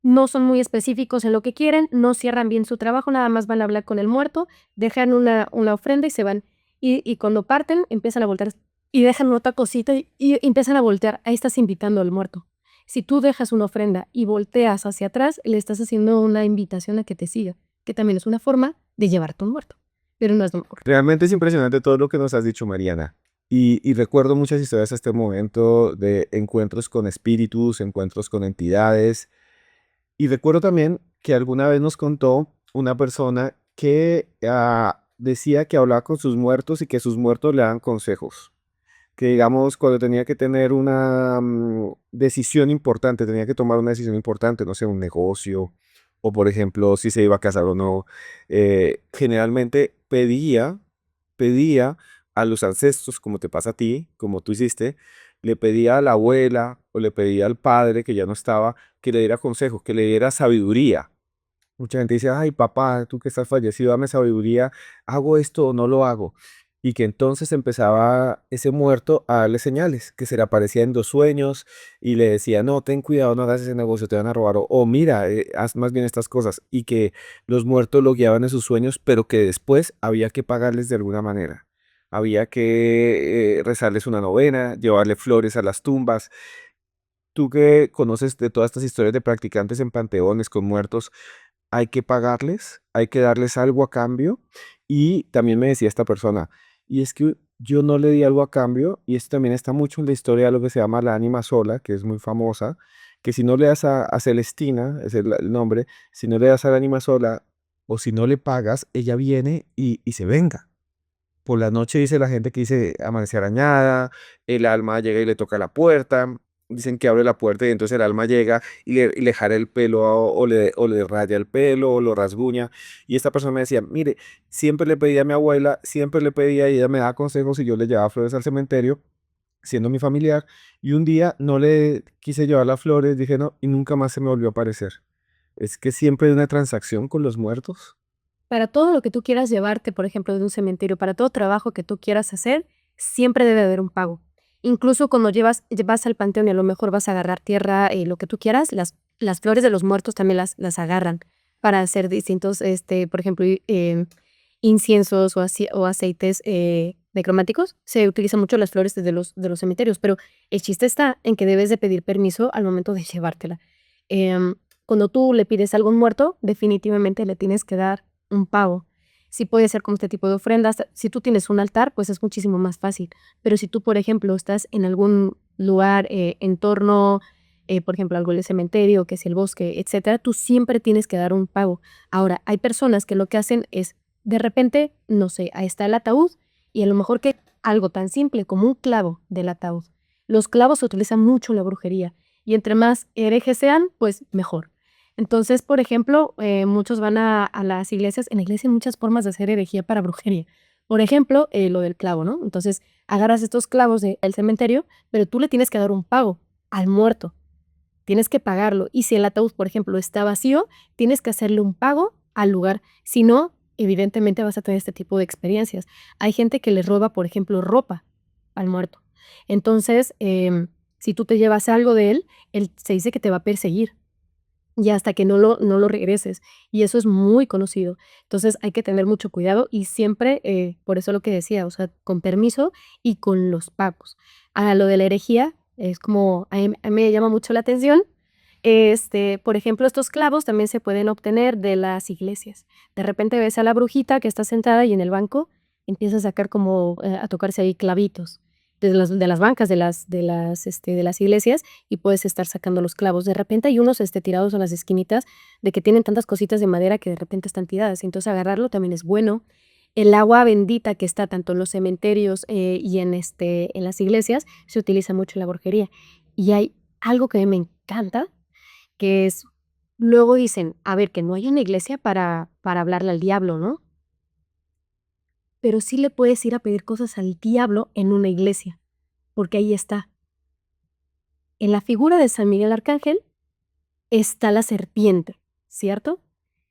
no son muy específicos en lo que quieren, no cierran bien su trabajo, nada más van a hablar con el muerto, dejan una ofrenda y se van. Y cuando parten, empiezan a voltear y dejan otra cosita y empiezan a voltear. Ahí estás invitando al muerto. Si tú dejas una ofrenda y volteas hacia atrás, le estás haciendo una invitación a que te siga, que también es una forma de llevarte un muerto, pero no es lo mejor. Realmente es impresionante todo lo que nos has dicho, Mariana. Y recuerdo muchas historias hasta este momento de encuentros con espíritus, encuentros con entidades. Y recuerdo también que alguna vez nos contó una persona que decía que hablaba con sus muertos y que sus muertos le daban consejos. Que digamos, cuando tenía que tener una decisión importante, tenía que tomar una decisión importante, no sé, un negocio, o por ejemplo, si se iba a casar o no, generalmente pedía a los ancestros, como te pasa a ti, como tú hiciste, le pedía a la abuela o le pedía al padre que ya no estaba, que le diera consejos, que le diera sabiduría. Mucha gente dice, ay, papá, tú que estás fallecido, dame sabiduría, ¿hago esto o no lo hago? Y que entonces empezaba ese muerto a darle señales, que se le aparecía en dos sueños y le decía, no, ten cuidado, no hagas ese negocio, te van a robar, o mira, haz más bien estas cosas. Y que los muertos lo guiaban en sus sueños, pero que después había que pagarles de alguna manera. Había que rezarles una novena, llevarle flores a las tumbas. Tú que conoces de todas estas historias de practicantes en panteones con muertos, hay que pagarles, hay que darles algo a cambio. Y también me decía esta persona, y es que yo no le di algo a cambio, y esto también está mucho en la historia de lo que se llama la ánima sola, que es muy famosa, que si no le das a Celestina, es el nombre, si no le das a la ánima sola, o si no le pagas, ella viene y se venga. Por la noche dice la gente que dice amanece arañada, el alma llega y le toca la puerta, dicen que abre la puerta y entonces el alma llega y le jala el pelo o le raya el pelo o lo rasguña. Y esta persona me decía, mire, siempre le pedía a mi abuela, siempre le pedía y ella me daba consejos y yo le llevaba flores al cementerio, siendo mi familiar, y un día no le quise llevar las flores, dije no, y nunca más se me volvió a aparecer. Es que siempre hay una transacción con los muertos. Para todo lo que tú quieras llevarte, por ejemplo, de un cementerio, para todo trabajo que tú quieras hacer, siempre debe haber un pago. Incluso cuando vas al panteón y a lo mejor vas a agarrar tierra, lo que tú quieras, las flores de los muertos también las agarran para hacer distintos, por ejemplo, inciensos o aceites necromáticos. Se utilizan mucho las flores de los cementerios, pero el chiste está en que debes de pedir permiso al momento de llevártela. Cuando tú le pides algo a un muerto, definitivamente le tienes que dar un pago. Sí puede ser como este tipo de ofrendas. Si tú tienes un altar, pues es muchísimo más fácil. Pero si tú, por ejemplo, estás en algún lugar, entorno, por ejemplo, algo del cementerio, que es el bosque, etcétera, tú siempre tienes que dar un pago. Ahora, hay personas que lo que hacen es, de repente, no sé, ahí está el ataúd y a lo mejor que algo tan simple como un clavo del ataúd. Los clavos se utilizan mucho en la brujería y entre más herejes sean, pues mejor. Entonces, por ejemplo, muchos van a las iglesias. En la iglesia hay muchas formas de hacer herejía para brujería. Por ejemplo, lo del clavo, ¿no? Entonces, agarras estos clavos del cementerio, pero tú le tienes que dar un pago al muerto. Tienes que pagarlo. Y si el ataúd, por ejemplo, está vacío, tienes que hacerle un pago al lugar. Si no, evidentemente vas a tener este tipo de experiencias. Hay gente que le roba, por ejemplo, ropa al muerto. Entonces, si tú te llevas algo de él se dice que te va a perseguir y hasta que no lo regreses. Y eso es muy conocido. Entonces hay que tener mucho cuidado y siempre, por eso lo que decía, o sea, con permiso y con los pagos. A lo de la herejía, es como, a mí me llama mucho la atención. Por ejemplo, estos clavos también se pueden obtener de las iglesias. De repente ves a la brujita que está sentada y en el banco empieza a sacar como, a tocarse ahí clavitos de las bancas de las iglesias y puedes estar sacando los clavos. De repente hay unos tirados en las esquinitas de que tienen tantas cositas de madera que de repente están tiradas. Entonces agarrarlo también es bueno. El agua bendita que está tanto en los cementerios y en las iglesias se utiliza mucho en la brujería. Y hay algo que a mí me encanta, que es Luego dicen, a ver, que no hay una iglesia para hablarle al diablo, ¿no? Pero sí le puedes ir a pedir cosas al diablo en una iglesia, porque ahí está. En la figura de San Miguel Arcángel está la serpiente, ¿cierto?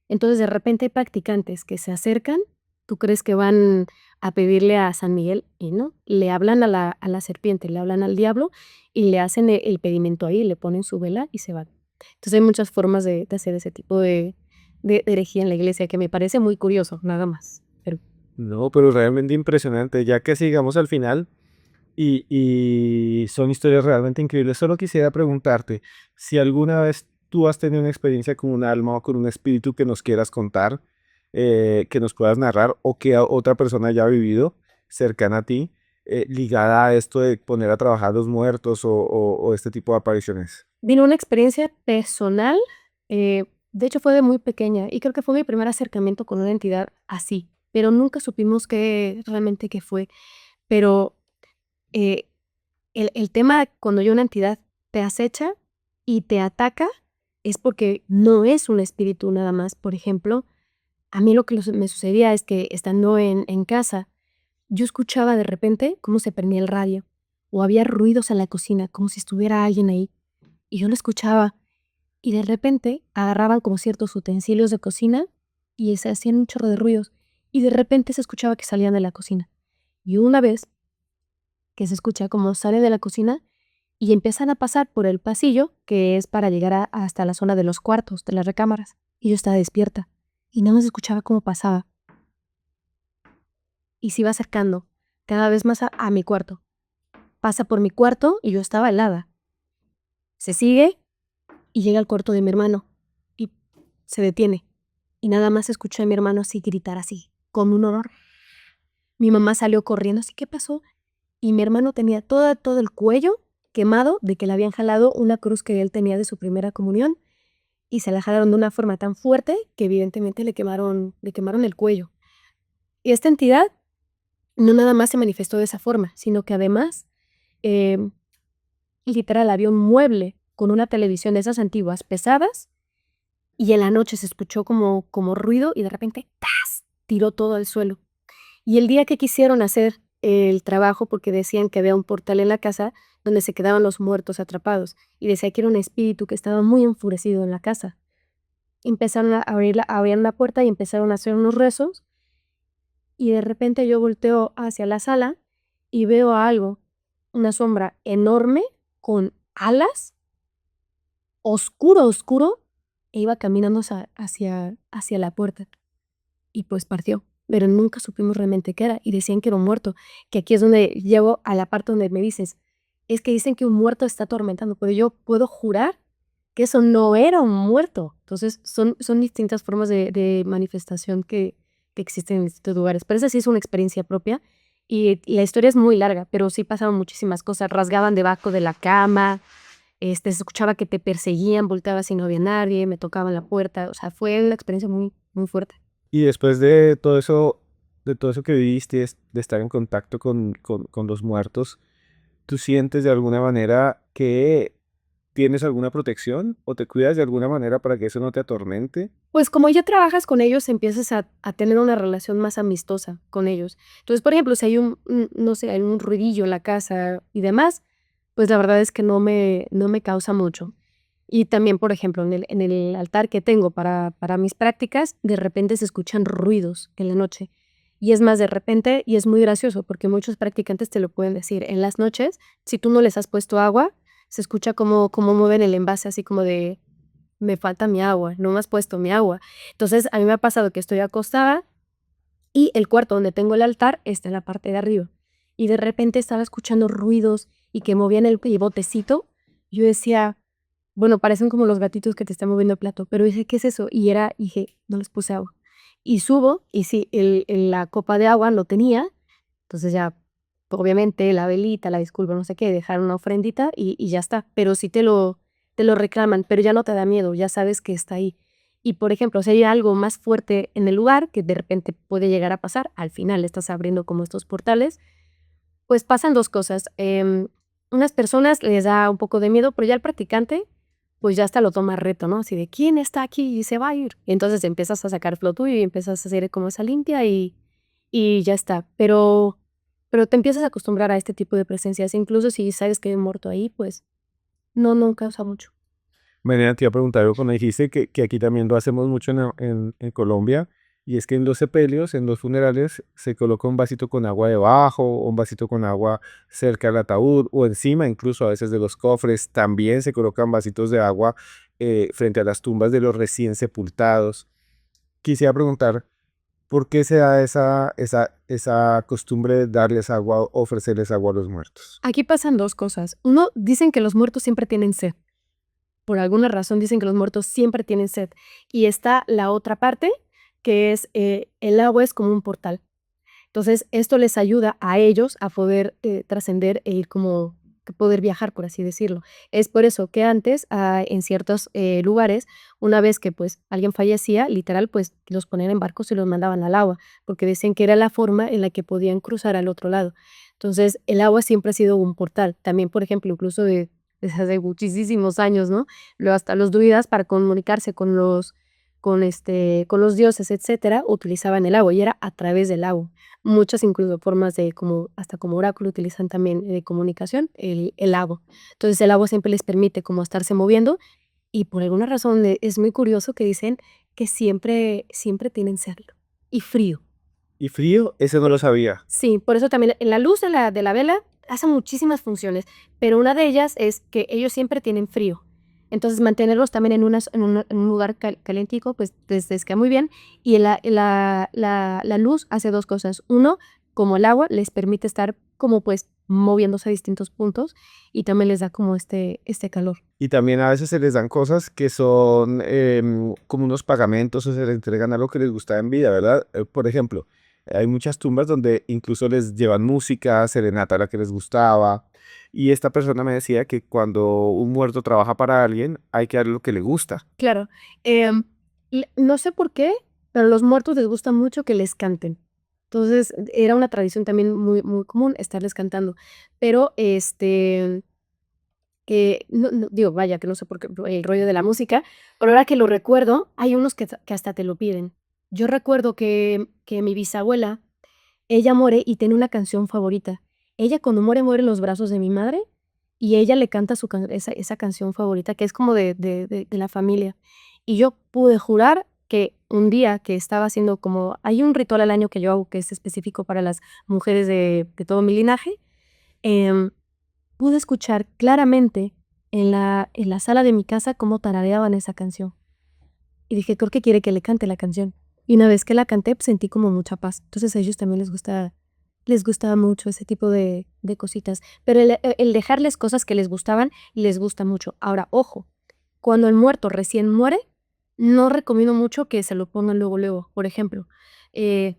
Entonces de repente hay practicantes que se acercan, tú crees que van a pedirle a San Miguel y no, le hablan a la serpiente, le hablan al diablo y le hacen el pedimento ahí, le ponen su vela y se van. Entonces hay muchas formas de hacer ese tipo de herejía en la iglesia que me parece muy curioso, nada más. Pero No, pero realmente impresionante. Ya que sigamos al final y son historias realmente increíbles, solo quisiera preguntarte si alguna vez tú has tenido una experiencia con un alma o con un espíritu que nos quieras contar, que nos puedas narrar o que otra persona haya vivido cercana a ti, ligada a esto de poner a trabajar a los muertos o este tipo de apariciones. vino una experiencia personal, de hecho fue de muy pequeña y creo que fue mi primer acercamiento con una entidad así, pero nunca supimos realmente qué fue. Pero eh, el tema cuando ya una entidad te acecha y te ataca es porque no es un espíritu nada más. Por ejemplo, a mí lo que me sucedía es que estando en casa, yo escuchaba de repente cómo se prendía el radio o había ruidos en la cocina, como si estuviera alguien ahí. Y yo lo escuchaba y de repente agarraban como ciertos utensilios de cocina y se hacían un chorro de ruidos y de repente se escuchaba que salían de la cocina. Y una vez que se escucha como sale de la cocina y empiezan a pasar por el pasillo que es para llegar hasta la zona de los cuartos, de las recámaras. Y yo estaba despierta y nada más escuchaba cómo pasaba y se iba acercando cada vez más a mi cuarto. Pasa por mi cuarto y yo estaba helada. Se sigue y llega al cuarto de mi hermano y se detiene. Y nada más escuché a mi hermano así gritar así, con un horror. Mi mamá salió corriendo, así, ¿qué pasó? Y mi hermano tenía todo el cuello quemado de que le habían jalado una cruz que él tenía de su primera comunión y se la jalaron de una forma tan fuerte que evidentemente le quemaron el cuello. Y esta entidad no nada más se manifestó de esa forma, sino que además, em, literal, había un mueble con una televisión de esas antiguas pesadas y en la noche se escuchó como ruido y de repente ¡tas! Tiró todo al suelo. Y el día que quisieron hacer el trabajo, porque decían que había un portal en la casa donde se quedaban los muertos atrapados, y decía que era un espíritu que estaba muy enfurecido en la casa. Empezaron a abrir la puerta y empezaron a hacer unos rezos, y de repente yo volteo hacia la sala y veo a algo, una sombra enorme con alas, oscuro, e iba caminando hacia la puerta. Y pues partió, pero nunca supimos realmente qué era y decían que era un muerto, que aquí es donde llego a la parte donde me dices, es que dicen que un muerto está atormentando, pero yo puedo jurar que eso no era un muerto. Entonces son distintas formas de manifestación que existen en distintos lugares, pero esa sí es una experiencia propia y la historia es muy larga, pero sí pasaban muchísimas cosas, rasgaban debajo de la cama, se escuchaba que te perseguían, volteabas y no había nadie, me tocaban la puerta, o sea, fue una experiencia muy, muy fuerte. Y después de todo eso que viviste, de estar en contacto con los muertos, ¿tú sientes de alguna manera que tienes alguna protección o te cuidas de alguna manera para que eso no te atormente? Pues como ya trabajas con ellos, empiezas a tener una relación más amistosa con ellos. Entonces, por ejemplo, si hay no sé, hay un ruidillo en la casa y demás, pues la verdad es que no me causa mucho. Y también, por ejemplo, en el altar que tengo para mis prácticas, de repente se escuchan ruidos en la noche. Y es más de repente, y es muy gracioso porque muchos practicantes te lo pueden decir. En las noches, si tú no les has puesto agua, se escucha como mueven el envase, así como de me falta mi agua, no me has puesto mi agua. Entonces, a mí me ha pasado que estoy acostada y el cuarto donde tengo el altar está en la parte de arriba. Y de repente estaba escuchando ruidos y que movían el botecito. Yo decía, bueno, parecen como los gatitos que te están moviendo el plato, pero dije, ¿qué es eso? Dije, no les puse agua. Y subo y sí, la copa de agua lo tenía. Entonces ya, obviamente, la velita, la disculpa, no sé qué, dejar una ofrendita y ya está. Pero sí te lo reclaman, pero ya no te da miedo, ya sabes que está ahí. Y por ejemplo, si hay algo más fuerte en el lugar que de repente puede llegar a pasar, al final estás abriendo como estos portales, pues pasan dos cosas. Unas personas les da un poco de miedo, pero ya al practicante, pues ya hasta lo toma reto, ¿no? Así de, ¿quién está aquí y se va a ir? Y entonces empiezas a sacar lo tuyo y empiezas a hacer como esa limpia y ya está. Pero te empiezas a acostumbrar a este tipo de presencias. Incluso si sabes que hay un muerto ahí, pues no causa mucho. Mariana, te iba a preguntar algo cuando dijiste que aquí también lo hacemos mucho en Colombia, y es que en los sepelios, en los funerales, se coloca un vasito con agua debajo, o un vasito con agua cerca del ataúd, o encima incluso a veces de los cofres, también se colocan vasitos de agua frente a las tumbas de los recién sepultados. Quisiera preguntar, ¿por qué se da esa costumbre de darles agua, ofrecerles agua a los muertos? Aquí pasan dos cosas. Uno, dicen que los muertos siempre tienen sed. Por alguna razón dicen que los muertos siempre tienen sed. Y está la otra parte, que es el agua es como un portal. Entonces, esto les ayuda a ellos a poder trascender e ir como que poder viajar, por así decirlo. Es por eso que antes, en ciertos lugares, una vez que pues alguien fallecía, literal, pues los ponían en barcos y los mandaban al agua, porque decían que era la forma en la que podían cruzar al otro lado. Entonces, el agua siempre ha sido un portal. También, por ejemplo, incluso desde hace muchísimos años, ¿no? Luego hasta los druidas para comunicarse con los dioses, etcétera, utilizaban el agua y era a través del agua. Muchas incluso formas de como, hasta como oráculo utilizan también de comunicación el agua. Entonces el agua siempre les permite como estarse moviendo y por alguna razón es muy curioso que dicen que siempre tienen sed y frío. ¿Y frío? Ese no lo sabía. Sí, por eso también en la luz de la vela hace muchísimas funciones, pero una de ellas es que ellos siempre tienen frío. Entonces mantenerlos también en un lugar calientico, pues les queda muy bien. Y la luz hace dos cosas. Uno, como el agua, les permite estar como pues moviéndose a distintos puntos y también les da como este calor. Y también a veces se les dan cosas que son como unos pagamentos, o se les entregan algo que les gusta en vida, ¿verdad? Por ejemplo, hay muchas tumbas donde incluso les llevan música, serenata a la que les gustaba. Y esta persona me decía que cuando un muerto trabaja para alguien, hay que darle lo que le gusta. Claro. No sé por qué, pero a los muertos les gusta mucho que les canten. Entonces, era una tradición también muy común estarles cantando. Pero, digo, vaya, que no sé por qué el rollo de la música, pero ahora que lo recuerdo, hay unos que hasta te lo piden. Yo recuerdo que mi bisabuela, ella muere y tiene una canción favorita. Ella cuando muere en los brazos de mi madre y ella le canta esa canción favorita que es como de la familia. Y yo pude jurar que un día que estaba haciendo como, hay un ritual al año que yo hago que es específico para las mujeres de todo mi linaje, em, pude escuchar claramente en la sala de mi casa cómo tarareaban esa canción. Y dije, creo que quiere que le cante la canción. Y una vez que la canté, pues, sentí como mucha paz. Entonces a ellos también les gustaba mucho ese tipo de cositas. Pero el dejarles cosas que les gustaban, les gusta mucho. Ahora, ojo, cuando el muerto recién muere, no recomiendo mucho que se lo pongan luego, luego. Por ejemplo, eh,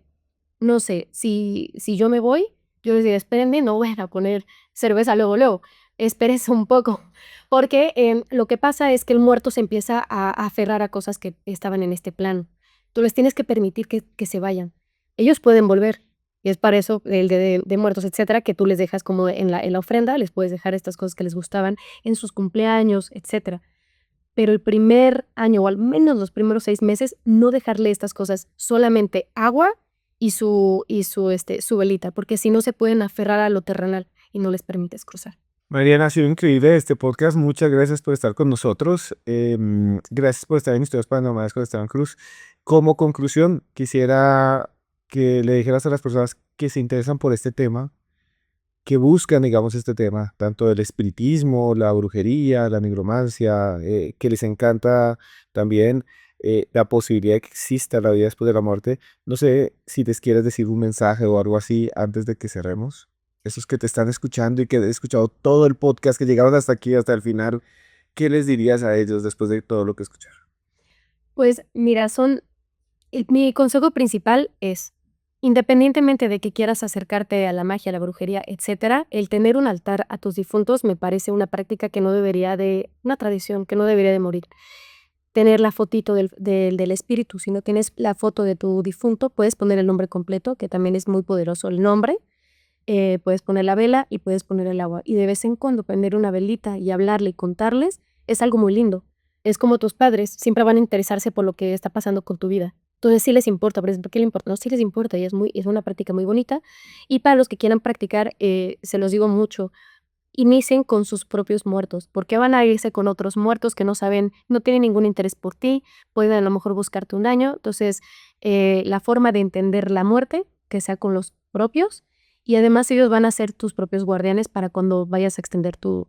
no sé, si yo me voy, yo les diría, espérenme, no vayan a poner cerveza luego, luego. Espérense un poco. Porque lo que pasa es que el muerto se empieza a aferrar a cosas que estaban en este plano. Tú les tienes que permitir que se vayan. Ellos pueden volver. Y es para eso el de muertos, etcétera, que tú les dejas como en la ofrenda, les puedes dejar estas cosas que les gustaban en sus cumpleaños, etcétera. Pero el primer año, o al menos los primeros 6 meses, no dejarle estas cosas, solamente agua y su velita, porque si no se pueden aferrar a lo terrenal y no les permites cruzar. Mariana, ha sido increíble este podcast. Muchas gracias por estar con nosotros. Gracias por estar en Historias Paranormales con Esteban Cruz. Como conclusión, quisiera que le dijeras a las personas que se interesan por este tema, que buscan, digamos, este tema, tanto el espiritismo, la brujería, la nigromancia, que les encanta también la posibilidad de que exista la vida después de la muerte. No sé si les quieres decir un mensaje o algo así antes de que cerremos. Esos que te están escuchando y que han escuchado todo el podcast, que llegaron hasta aquí, hasta el final, ¿qué les dirías a ellos después de todo lo que escucharon? Pues mira, mi consejo principal es, independientemente de que quieras acercarte a la magia, a la brujería, etcétera, el tener un altar a tus difuntos me parece una práctica que no debería una tradición que no debería de morir. Tener la fotito del espíritu, si no tienes la foto de tu difunto, puedes poner el nombre completo, que también es muy poderoso el nombre, puedes poner la vela y puedes poner el agua. Y de vez en cuando prender una velita y hablarle y contarles, es algo muy lindo. Es como tus padres, siempre van a interesarse por lo que está pasando con tu vida. Entonces sí les importa, por ejemplo, ¿qué le importa? No, sí les importa y es una práctica muy bonita. Y para los que quieran practicar, se los digo mucho, inicien con sus propios muertos, porque van a irse con otros muertos que no saben, no tienen ningún interés por ti, pueden a lo mejor buscarte un daño. Entonces, la forma de entender la muerte, que sea con los propios, y además ellos van a ser tus propios guardianes para cuando vayas a extender tu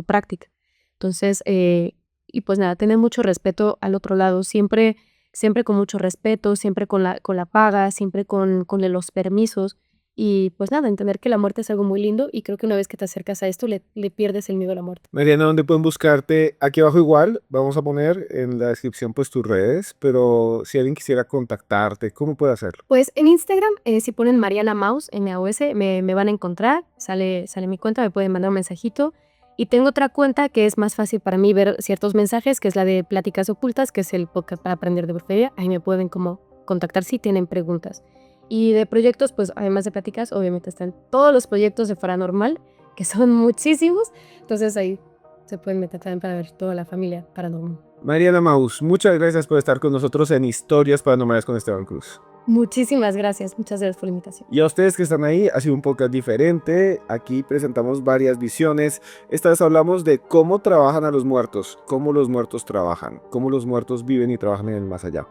práctica. Entonces, y pues nada, tener mucho respeto al otro lado, siempre, siempre con mucho respeto, siempre con la paga, siempre con los permisos. Y pues nada, entender que la muerte es algo muy lindo y creo que una vez que te acercas a esto, le pierdes el miedo a la muerte. Mariana, ¿dónde pueden buscarte? Aquí abajo igual, vamos a poner en la descripción pues tus redes, pero si alguien quisiera contactarte, ¿cómo puede hacerlo? Pues en Instagram, si ponen Mariana Maus, MAUS, me van a encontrar, sale mi cuenta, me pueden mandar un mensajito. Y tengo otra cuenta que es más fácil para mí ver ciertos mensajes, que es la de Pláticas Ocultas, que es el podcast para aprender de brujería. Ahí me pueden como contactar si tienen preguntas. Y de proyectos, pues además de pláticas, obviamente están todos los proyectos de Paranormal, que son muchísimos. Entonces ahí se pueden meter también para ver toda la familia paranormal. Mariana Maus, muchas gracias por estar con nosotros en Historias Paranormales con Esteban Cruz. Muchísimas gracias por la invitación. Y a ustedes que están ahí, ha sido un podcast diferente. Aquí presentamos varias visiones. Esta vez hablamos de cómo trabajan a los muertos, cómo los muertos trabajan, cómo los muertos viven y trabajan en el más allá.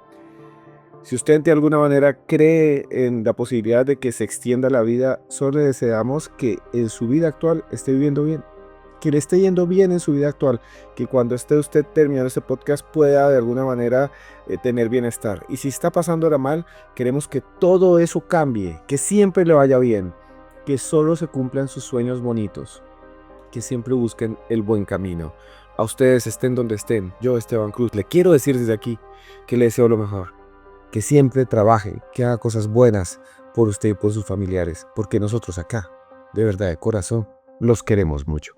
Si usted de alguna manera cree en la posibilidad de que se extienda la vida, solo le deseamos que en su vida actual esté viviendo bien, que le esté yendo bien en su vida actual, que cuando esté usted terminando este podcast pueda de alguna manera tener bienestar. Y si está pasándola mal, queremos que todo eso cambie, que siempre le vaya bien, que solo se cumplan sus sueños bonitos, que siempre busquen el buen camino. A ustedes estén donde estén, yo Esteban Cruz, le quiero decir desde aquí que le deseo lo mejor. Que siempre trabaje, que haga cosas buenas por usted y por sus familiares, porque nosotros acá, de verdad, de corazón, los queremos mucho.